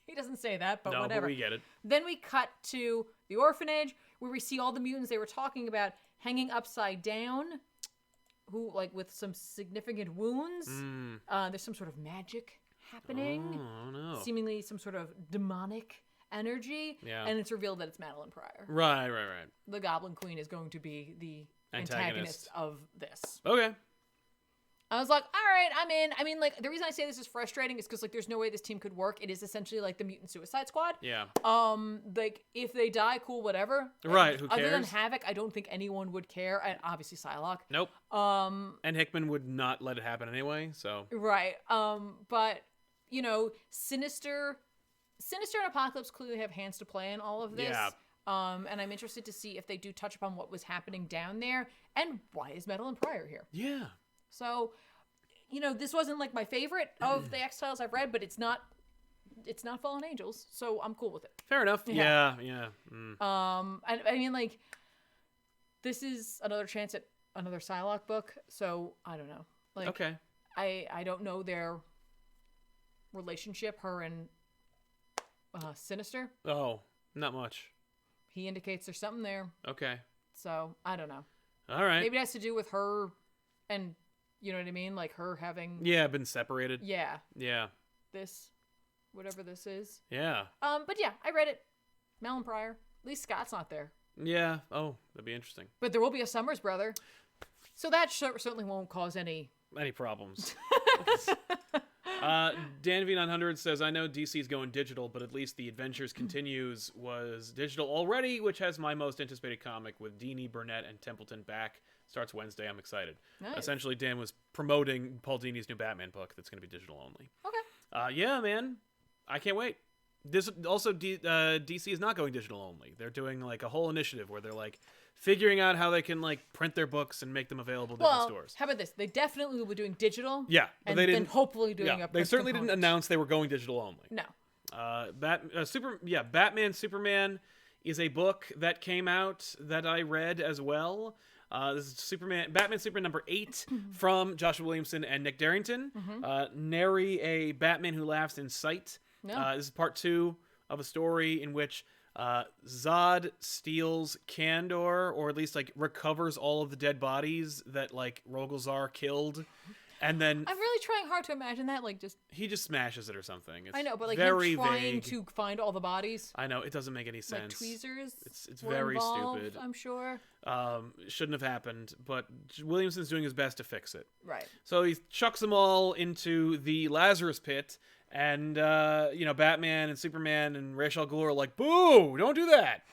He doesn't say that, but no, whatever. But we get it. Then we cut to the orphanage where we see all the mutants they were talking about hanging upside down, who, like, with some significant wounds. There's some sort of magic happening. Oh no. Seemingly some sort of demonic energy. Yeah. And it's revealed that it's Madeline Pryor. Right. The Goblin Queen is going to be the antagonist of this. Okay. I was like, all right, I'm in. I mean, like, the reason I say this is frustrating is because, like, there's no way this team could work. It is essentially like the Mutant Suicide Squad. Yeah. Like, if they die, cool, whatever. Right, who cares? Other than Havoc, I don't think anyone would care. And obviously Psylocke. Nope. And Hickman would not let it happen anyway, so. Right. But, you know, Sinister and Apocalypse clearly have hands to play in all of this. Yeah. And I'm interested to see if they do touch upon what was happening down there and why is Madeline Pryor here. Yeah. So, you know, this wasn't, like, my favorite of the X-Files I've read, but it's not Fallen Angels, so I'm cool with it. Fair enough. Yeah. And I mean, like, this is another chance at another Psylocke book, so I don't know. Like, okay. I don't know their relationship, her and Sinister. Oh, not much. He indicates there's something there. Okay. So, I don't know. All right. Maybe it has to do with her and, you know what I mean? Like, her having... Yeah, been separated. Yeah. Yeah. This, whatever this is. Yeah. But yeah, I read it. Madeline Pryor. At least Scott's not there. Yeah. Oh, that'd be interesting. But there will be a Summers brother. So that certainly won't cause any problems. Dan V900 says, I know DC's going digital, but at least the Adventures Continues was digital already, which has my most anticipated comic with Dini, Burnett, and Templeton back. Starts Wednesday. I'm excited. Nice. Essentially, Dan was promoting Paul Dini's new Batman book that's going to be digital only. Okay. Yeah, man. I can't wait. This also, DC is not going digital only. They're doing, like, a whole initiative where they're, like, figuring out how they can, like, print their books and make them available in different stores. How about this? They definitely will be doing digital. Yeah. But and they then hopefully doing a They certainly didn't announce they were going digital only. No. Batman Superman is a book that came out that I read as well. This is Batman Superman number 8 from Joshua Williamson and Nick Darrington. Nary a Batman Who Laughs in Sight. No. This is part 2 of a story in which Zod steals Kandor, or at least, like, recovers all of the dead bodies that, like, Rogolzar killed. And then I'm really trying hard to imagine that, like, he just smashes it or something. It's I know, but, like, very him trying vague. to find all the bodies. I know, it doesn't make any sense. Like tweezers. It's very involved, stupid. I'm sure. It shouldn't have happened, but Williamson's doing his best to fix it. Right. So he chucks them all into the Lazarus Pit, And, Batman and Superman and Ra's al Ghul are like, boo, don't do that.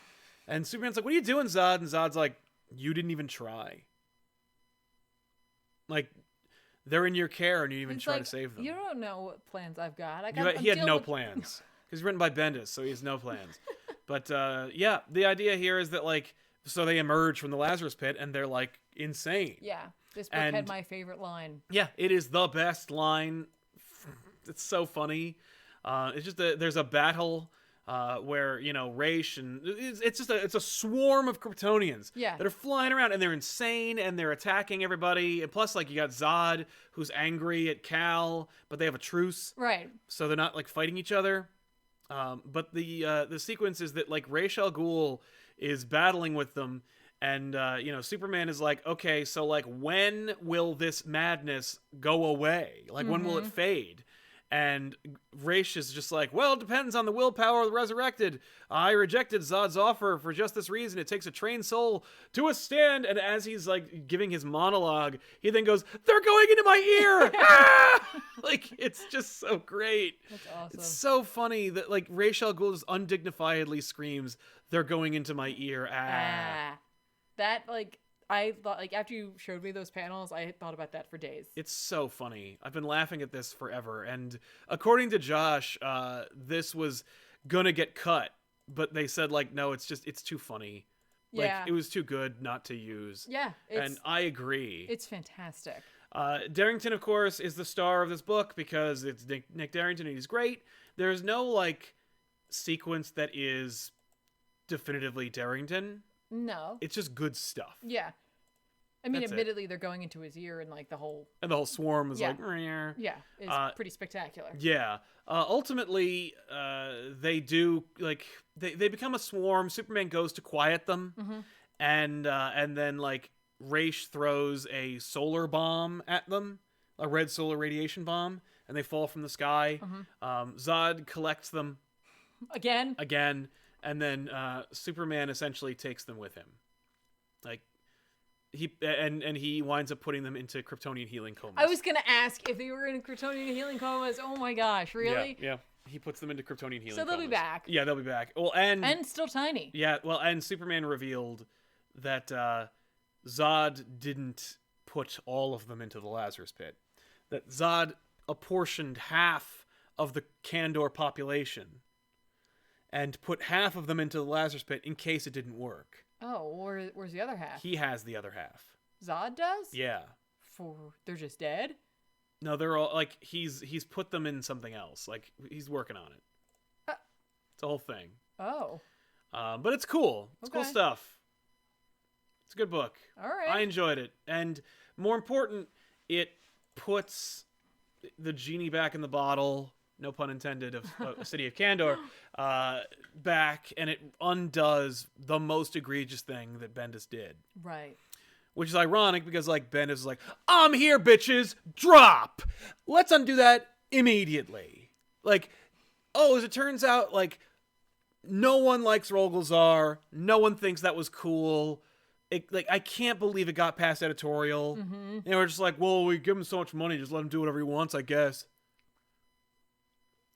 And Superman's like, what are you doing, Zod? And Zod's like, you didn't even try. Like, they're in your care and you didn't even try to save them. You don't know what plans I've got. He had no plans. Because he's written by Bendis, so he has no plans. But, the idea here is that, like, so they emerge from the Lazarus Pit and they're, like, insane. Yeah. This book had my favorite line. Yeah, it is the best line. It's so funny. It's just there's a battle where Ra's and it's a swarm of Kryptonians that are flying around and they're insane and they're attacking everybody. And plus, like, you got Zod who's angry at Kal, but they have a truce, right? So they're not like fighting each other. But the sequence is that like Ra's al Ghul is battling with them. And, Superman is like, okay, so, like, when will this madness go away? Like, when will it fade? And Ra's is just like, well, it depends on the willpower of the resurrected. I rejected Zod's offer for just this reason. It takes a trained soul to withstand. And as he's, like, giving his monologue, he then goes, they're going into my ear! Ah! Like, it's just so great. That's awesome. It's so funny that, like, Ra's al Ghul just undignifiedly screams, they're going into my ear. Ah. That, like, I thought, like, after you showed me those panels, I thought about that for days. It's so funny. I've been laughing at this forever. And according to Josh, this was gonna get cut, but they said, like, no, it's too funny. Like, it was too good not to use. Yeah. And I agree. It's fantastic. Darrington, of course, is the star of this book because it's Nick Darrington and he's great. There's no, like, sequence that is definitively Darrington. No. It's just good stuff. Yeah. I mean, admittedly, they're going into his ear and, like, the whole swarm is like... Yeah, it's pretty spectacular. Yeah. Ultimately, they do, like... They become a swarm. Superman goes to quiet them. Mm-hmm. And then, like, Ra's throws a solar bomb at them. A red solar radiation bomb. And they fall from the sky. Mm-hmm. Zod collects them. Again. And then Superman essentially takes them with him. Like, he winds up putting them into Kryptonian healing comas. I was going to ask if they were in Kryptonian healing comas. Oh my gosh, really? Yeah. He puts them into Kryptonian healing comas. So they'll be back. Yeah, they'll be back. Well, and still tiny. Yeah, well, and Superman revealed that Zod didn't put all of them into the Lazarus Pit. That Zod apportioned half of the Kandor population and put half of them into the Lazarus Pit in case it didn't work. Oh, where's the other half? He has the other half. Zod does? Yeah. They're just dead? No, they're all, like, he's put them in something else. Like, he's working on it. It's a whole thing. Oh. But it's cool. It's cool stuff. It's a good book. All right. I enjoyed it. And more important, it puts the genie back in the bottle, no pun intended, of City of Kandor, back, and it undoes the most egregious thing that Bendis did. Right. Which is ironic because, like, Bendis is like, I'm here, bitches, drop! Let's undo that immediately. Like, as it turns out, like, no one likes Rolgazar, no one thinks that was cool. I can't believe it got past editorial. Mm-hmm. And we're just like, well, we give him so much money, just let him do whatever he wants, I guess.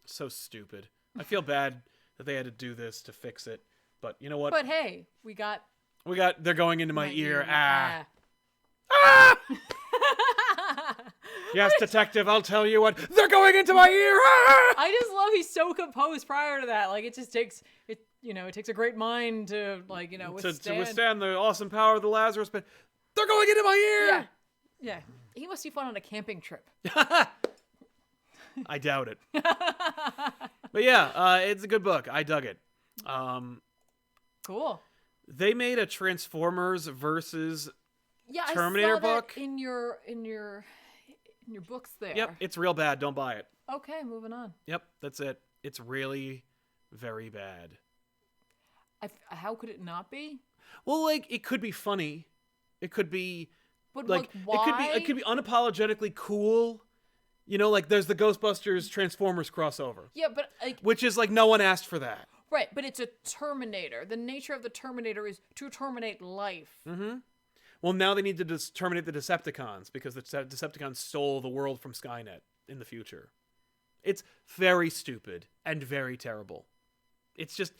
So stupid. I feel bad that they had to do this to fix it, but you know what? But hey, we got they're going into my ear. Ah! Yes, detective, I'll tell you what. They're going into my ear. Ah! I just love he's so composed prior to that. Like, it just takes it takes a great mind to, like, withstand. To withstand the awesome power of the Lazarus, but they're going into my ear. Yeah. He must be fun on a camping trip. I doubt it. But yeah, it's a good book. I dug it. Cool. They made a Transformers versus Terminator I saw book that in your books there. Yep, it's real bad. Don't buy it. Okay, moving on. Yep, that's it. It's really very bad. How could it not be? Well, like, it could be funny. It could be but like why? It could be unapologetically cool. Like, there's the Ghostbusters Transformers crossover. Yeah, but like, which is like, no one asked for that. Right, but it's a Terminator. The nature of the Terminator is to terminate life. Mm-hmm. Well, now they need to terminate the Decepticons because the Decepticons stole the world from Skynet in the future. It's very stupid and very terrible. It's just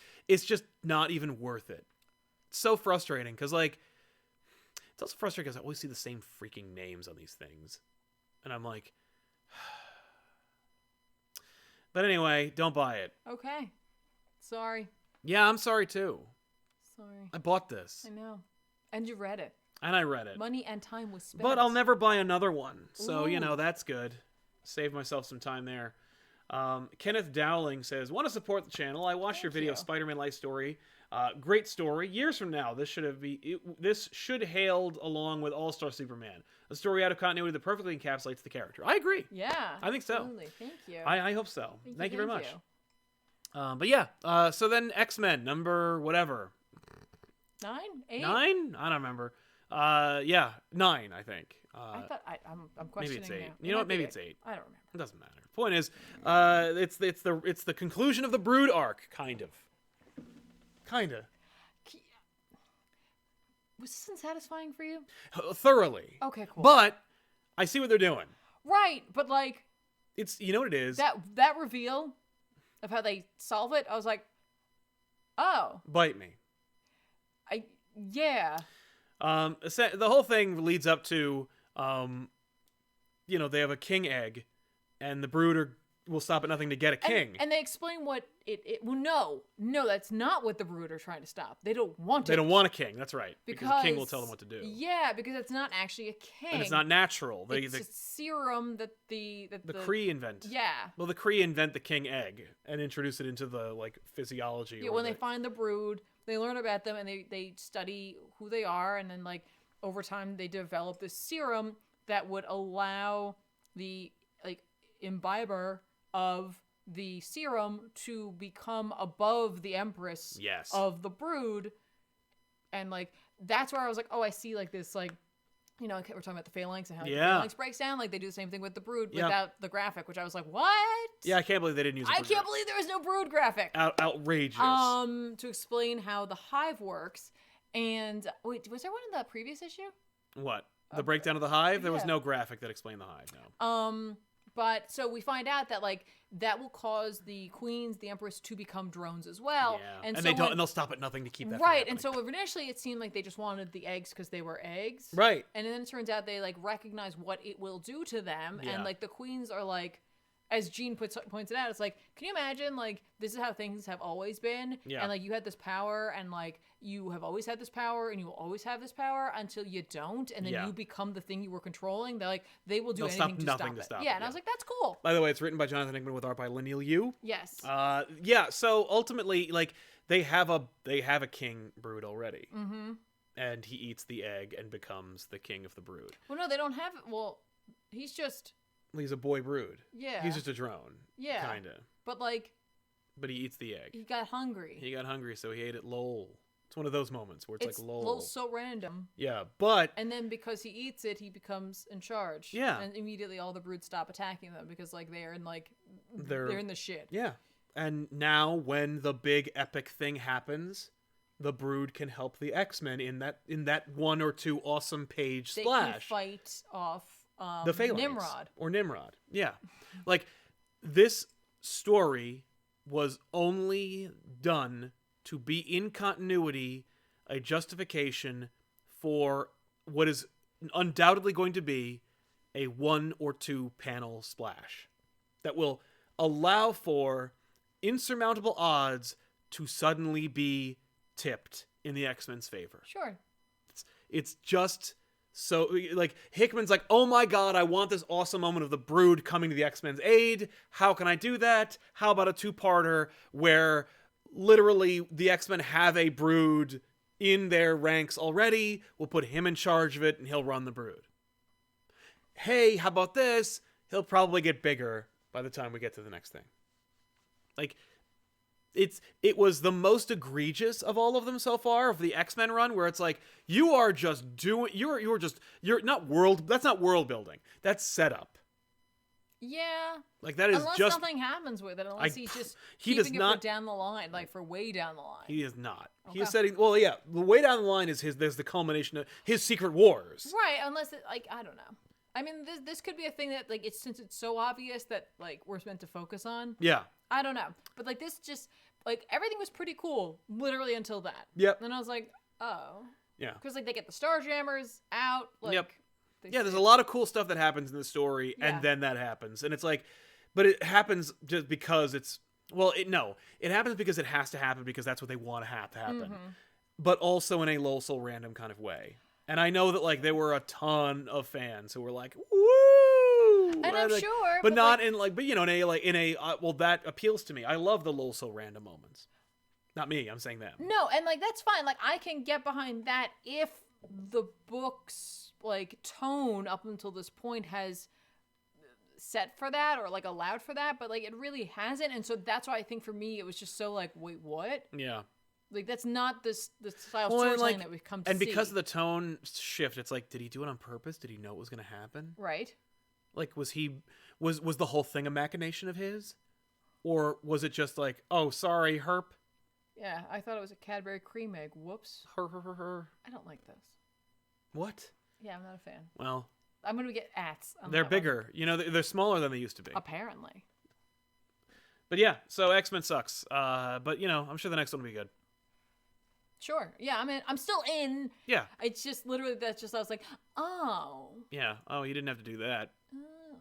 not even worth it. It's so frustrating because, like, it's also frustrating because I always see the same freaking names on these things. And I'm like, but anyway, don't buy it. Okay. Sorry. Yeah, I'm sorry too. Sorry. I bought this. I know. And you read it. And I read it. Money and time was spent. But I'll never buy another one. So, Ooh. that's good. Save myself some time there. Kenneth Dowling says, want to support the channel. I watched your video of Spider-Man Life Story. Great story. Years from now, this should hailed along with All-Star Superman. A story out of continuity that perfectly encapsulates the character. I agree. Yeah. I think so. Absolutely. Thank you. I hope so. Thank you very much. You. But yeah, so then X-Men, number whatever. 9? 8? 9? I don't remember. Yeah, 9, I think. I thought I'm questioning maybe it's 8. now. You know what? Maybe it's 8. I don't remember. It doesn't matter. Point is, it's the conclusion of the Brood arc, kind of. Was this unsatisfying for you? Thoroughly. Okay, cool. But I see what they're doing. Right, but like It's you know what it is. that reveal of how they solve it, I was like, oh, Bite me. yeah. The whole thing leads up to they have a king egg, and the Brood will stop at nothing to get a king. And they explain what it well, no, that's not what the Brood are trying to stop. They don't want it. They don't want a king. That's right. Because the king will tell them what to do. Yeah, because it's not actually a king. And it's not natural. It's a serum that the Kree invent. Yeah. Well, the Kree invent the king egg and introduce it into the physiology. Yeah, when they find the Brood, they learn about them and they study who they are, and then over time they develop this serum that would allow the imbiber of the serum to become above the Empress of the Brood. And that's where I was like, oh, I see this we're talking about the phalanx and how the phalanx breaks down. They do the same thing with the Brood without the graphic, which I was like, what? Yeah, I can't believe they didn't use it. I can't believe there was no Brood graphic. Outrageous. To explain how the Hive works. And wait, was there one in the previous issue? What? The breakdown of the Hive? There was no graphic that explained the Hive, no. But so we find out that that will cause the queens, the Empress, to become drones as well. Yeah. And so they'll stop at nothing to keep that. Right. And so initially it seemed like they just wanted the eggs because they were eggs. Right. And then it turns out they recognize what it will do to them. Yeah. And the queens are as Jean points it out, it's can you imagine this is how things have always been? Yeah. And you had this power, and you have always had this power, and you will always have this power until you don't, and then you become the thing you were controlling. They will do anything to stop it. Yeah, and I was like, that's cool. By the way, it's written by Jonathan Hickman with art by Lyneel Yu. Yes. Yeah. So ultimately, they have a king Brood already, and he eats the egg and becomes the king of the Brood. Well, no, they don't have. Well, he's just. He's a boy Brood. Yeah. He's just a drone. Yeah. Kinda. But But he eats the egg. He got hungry. So he ate it. Lol. It's one of those moments where it's lol. Lol's so random. Yeah, but. And then because he eats it, he becomes in charge. Yeah. And immediately all the Broods stop attacking them because they're in they're in the shit. Yeah. And now when the big epic thing happens, the Brood can help the X-Men in that 1 or 2 awesome page splash. They can fight off. The Phalanx. Nimrod. Yeah. This story was only done to be in continuity, a justification for what is undoubtedly going to be a 1 or 2 panel splash that will allow for insurmountable odds to suddenly be tipped in the X-Men's favor. Sure. It's just... So, Hickman's oh my god, I want this awesome moment of the Brood coming to the X-Men's aid. How can I do that? How about a 2-parter where literally the X-Men have a Brood in their ranks already? We'll put him in charge of it, and he'll run the Brood. Hey, how about this? He'll probably get bigger by the time we get to the next thing. It was the most egregious of all of them so far of the X-Men run, where it's you're not that's not world building. That's setup. Yeah. That is unless just nothing happens with it, unless he's just he keeping does not, for down the line, for way down the line. He is not. Okay. He is setting. Well, yeah, the way down the line is there's the culmination of his Secret Wars. Right. Unless I don't know. I mean, this could be a thing that, like, since it's so obvious that, like, we're meant to focus on. Yeah. I don't know. But, like, this just, like, everything was pretty cool, literally until that. Yep. And I was like, oh. Yeah. Because, like, they get the Starjammers out. Like, yep. Yeah, there's a lot of cool stuff that happens in the story, and then that happens. And it's like, but it happens just because it's, well, it happens because it has to happen because that's what they want to have to happen. Mm-hmm. But also in a lol random kind of way. And I know that, like, there were a ton of fans who were like, woo! And I'm like, sure. But not in, like, but, you know, well, that appeals to me. I love the lol random moments. Not me, I'm saying them. No, and, like, that's fine. Like, I can get behind that if the book's, like, tone up until this point has set for that or, like, allowed for that. But, like, it really hasn't. And so that's why I think for me it was just so, like, wait, what? Yeah. Like, that's not the style of Well, storytelling that we've come to see. And because of the tone shift, it's like, did he do it on purpose? Did he know it was going to happen? Right. Like, was the whole thing a machination of his? Or was it just like, oh, sorry, herp? Yeah, I thought it was a Cadbury cream egg. Whoops. Her. I don't like this. What? Yeah, I'm not a fan. Well, I'm going to get ats. They're bigger. You know, they're smaller than they used to be. Apparently. But yeah, so X-Men sucks. But, you know, I'm sure the next one will be good. Sure. Yeah, I mean, I'm still in. Yeah. It's just literally I was like, oh. Yeah. Oh, you didn't have to do that. Oh.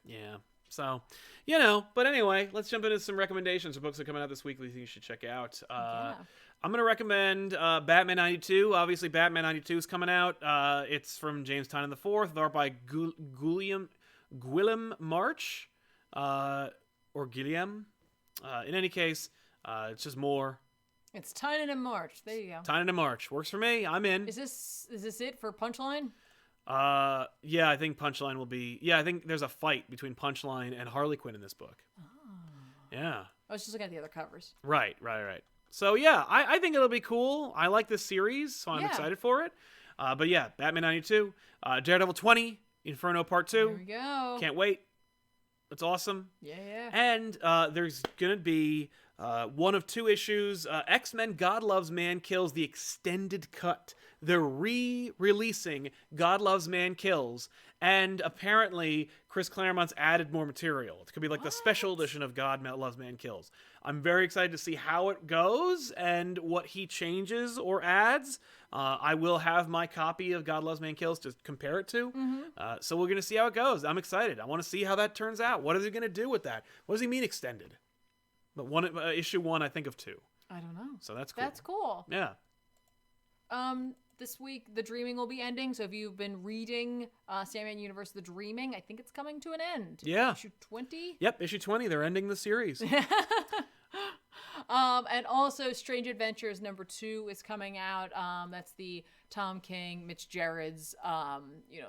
Yeah. So, you know, but anyway, let's jump into some recommendations of books that are coming out this week that you should check out. I'm going to recommend Batman 92. Obviously, Batman 92 is coming out. It's from James Tynion IV, with art by Guillem March, or Guillem. In any case, it's just more. It's Tynion and March. There you go. Tynion and March. Works for me. I'm in. Is this it for Punchline? Yeah, I think Punchline will be. Yeah, I think there's a fight between Punchline and Harley Quinn in this book. Oh. Yeah. I was just looking at the other covers. Right. So yeah, I think it'll be cool. I like this series, so I'm excited for it. But yeah, Batman 92, Daredevil 20, Inferno Part 2. There we go. Can't wait. It's awesome. Yeah. And there's gonna be one of two issues. X-Men God Loves Man Kills, the extended cut. They're re-releasing God Loves Man Kills, and apparently Chris Claremont's added more material. It could be like the special edition of God Loves Man Kills. I'm very excited to see how it goes and what he changes or adds. I will have my copy of God Loves Man Kills to compare it to. Mm-hmm. So we're going to see how it goes. I'm excited. I want to see how that turns out. What is he going to do with that? What does he mean extended? But issue 1, I think of 2. I don't know. So that's cool. That's cool. Yeah. This week, The Dreaming will be ending. So if you've been reading Sandman Universe The Dreaming, I think it's coming to an end. Yeah. Issue 20? Yep, issue 20. They're ending the series. And also Strange Adventures #2 is coming out. That's the Tom King, Mitch Gerrard's,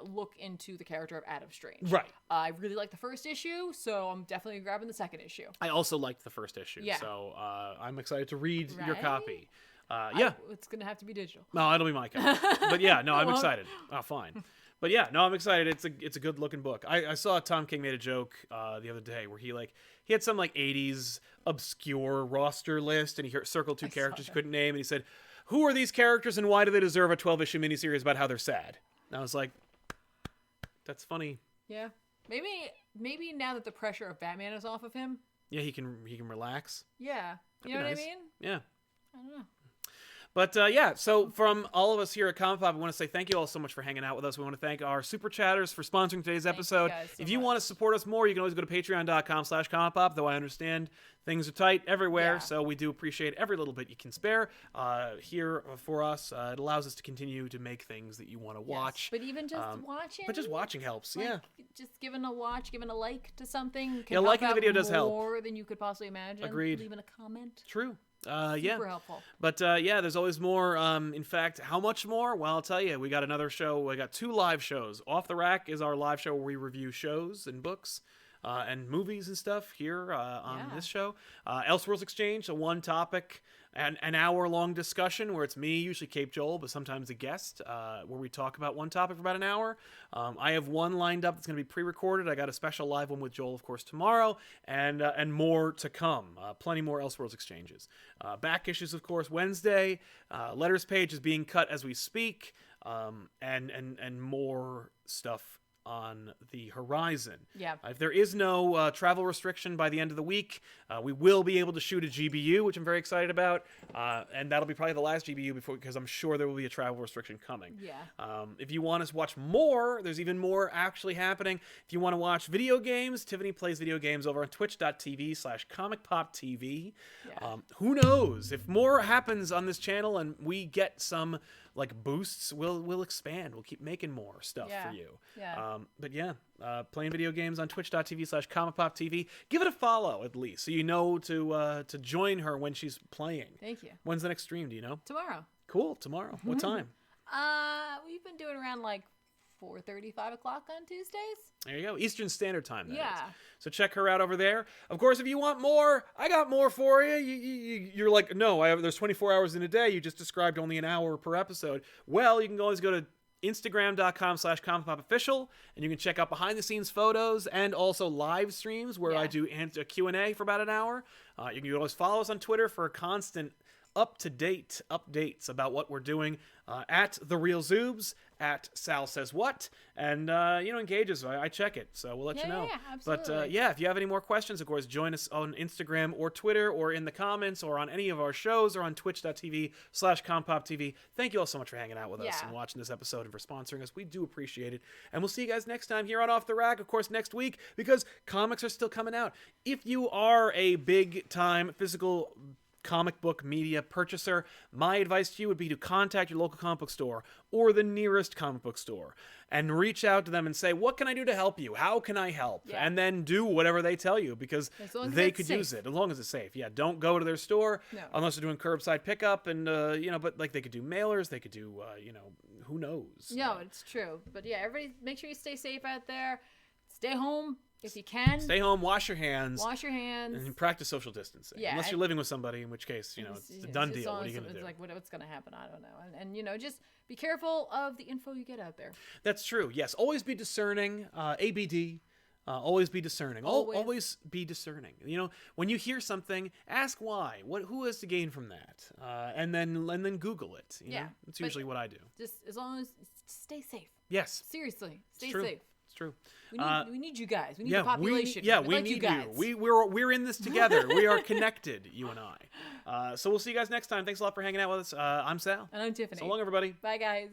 look into the character of Adam Strange. Right. I really like the first issue, so I'm definitely grabbing the second issue. I also liked the first issue. Yeah. So I'm excited to read your Right? copy. It's going to have to be digital. No, it'll be my copy. But yeah, no, I'm excited. Oh, fine. But yeah, no, I'm excited. It's a good looking book. I saw Tom King made a joke the other day where he had some 80s obscure roster list, and he circled 2 characters he couldn't name, and he said, "Who are these characters and why do they deserve a 12-issue miniseries about how they're sad?" And I was like, that's funny. Yeah. Maybe now that the pressure of Batman is off of him. Yeah, he can relax. Yeah. You know That'd what be I nice. mean? Yeah. I don't know. But yeah, so from all of us here at ComicPOP, I want to say thank you all so much for hanging out with us. We want to thank our super chatters for sponsoring today's episode. Thank you guys so if you much. want to support us more, you can always go to patreon.com/ComicPOP, though I understand things are tight everywhere, Yeah. so we do appreciate every little bit you can spare here for us. It allows us to continue to make things that you want to watch. But even just watching. But just watching helps, yeah. Just giving a watch, giving a like to something. Yeah, liking the video does help. More than you could possibly imagine. Agreed. Leaving a comment. True. Super Yeah. helpful. But yeah, there's always more. In fact, how much more? Well, I'll tell you. We got another show. We got 2 live shows. Off the Rack is our live show where we review shows and books and movies and stuff here on this show. Elseworlds Exchange, a one topic and an hour-long discussion where it's me, usually Cape Joel, but sometimes a guest, where we talk about one topic for about an hour. I have one lined up that's going to be pre-recorded. I got a special live one with Joel, of course, tomorrow, and more to come. Plenty more Elseworlds Exchanges. Back issues, of course, Wednesday. Letters page is being cut as we speak, and more stuff on the horizon. Yeah. If there is no travel restriction by the end of the week, we will be able to shoot a GBU, which I'm very excited about. And that'll be probably the last GBU because I'm sure there will be a travel restriction coming. Yeah. If you want us to watch more, there's even more actually happening. If you want to watch video games, Tiffany plays video games over on twitch.tv/ComicPOP.TV. Yeah. Who knows? If more happens on this channel and we get some like boosts, we'll expand. We'll keep making more stuff for you. Yeah. But yeah, playing video games on twitch.tv/ComicPOP.TV. Give it a follow at least, so you know to join her when she's playing. Thank you. When's the next stream? Do you know? Tomorrow. Cool. Tomorrow. What time? We've been doing around like 4:30, 5 o'clock on Tuesdays. There you go. Eastern Standard Time. That Yeah. is. So check her out over there. Of course, if you want more, I got more for you. You're like, no, there's 24 hours in a day. You just described only an hour per episode. Well, you can always go to Instagram.com/ComicPopOfficial, and you can check out behind-the-scenes photos and also live streams where I do a Q&A for about an hour. You can always follow us on Twitter for constant up-to-date updates about what we're doing at The Real Zoobs, at Sal Says What, and, engage us. I check it, so we'll let you know. Yeah, absolutely. But, if you have any more questions, of course, join us on Instagram or Twitter or in the comments or on any of our shows or on twitch.tv/ComPopTV. Thank you all so much for hanging out with us and watching this episode and for sponsoring us. We do appreciate it. And we'll see you guys next time here on Off the Rack, of course, next week, because comics are still coming out. If you are a big-time physical comic book media purchaser, my advice to you would be to contact your local comic book store or the nearest comic book store and reach out to them and say, what can I do to help you? How can I help? Yeah. And then do whatever they tell you, because they could use it as long as it's safe. Yeah, don't go to their store unless they're doing curbside pickup and, but like they could do mailers, they could do, who knows? No, it's true. But yeah, everybody make sure you stay safe out there. Stay home. If you can. Stay home, wash your hands. Wash your hands. And practice social distancing. Yeah. Unless you're living with somebody, in which case, it's a done deal. What are you going to do? It's like, what's going to happen? I don't know. And just be careful of the info you get out there. That's true. Yes. Always be discerning. ABD. Always be discerning. Always be discerning. When you hear something, ask why. Who has to gain from that? And then Google it. Know? That's usually what I do. Just as long as stay safe. Yes. Seriously, stay true. safe. It's true. We need you guys. We need the population. We need you guys. We're in this together. We are connected, you and I. So we'll see you guys next time. Thanks a lot for hanging out with us. I'm Sal. And I'm Tiffany. So long, everybody. Bye, guys.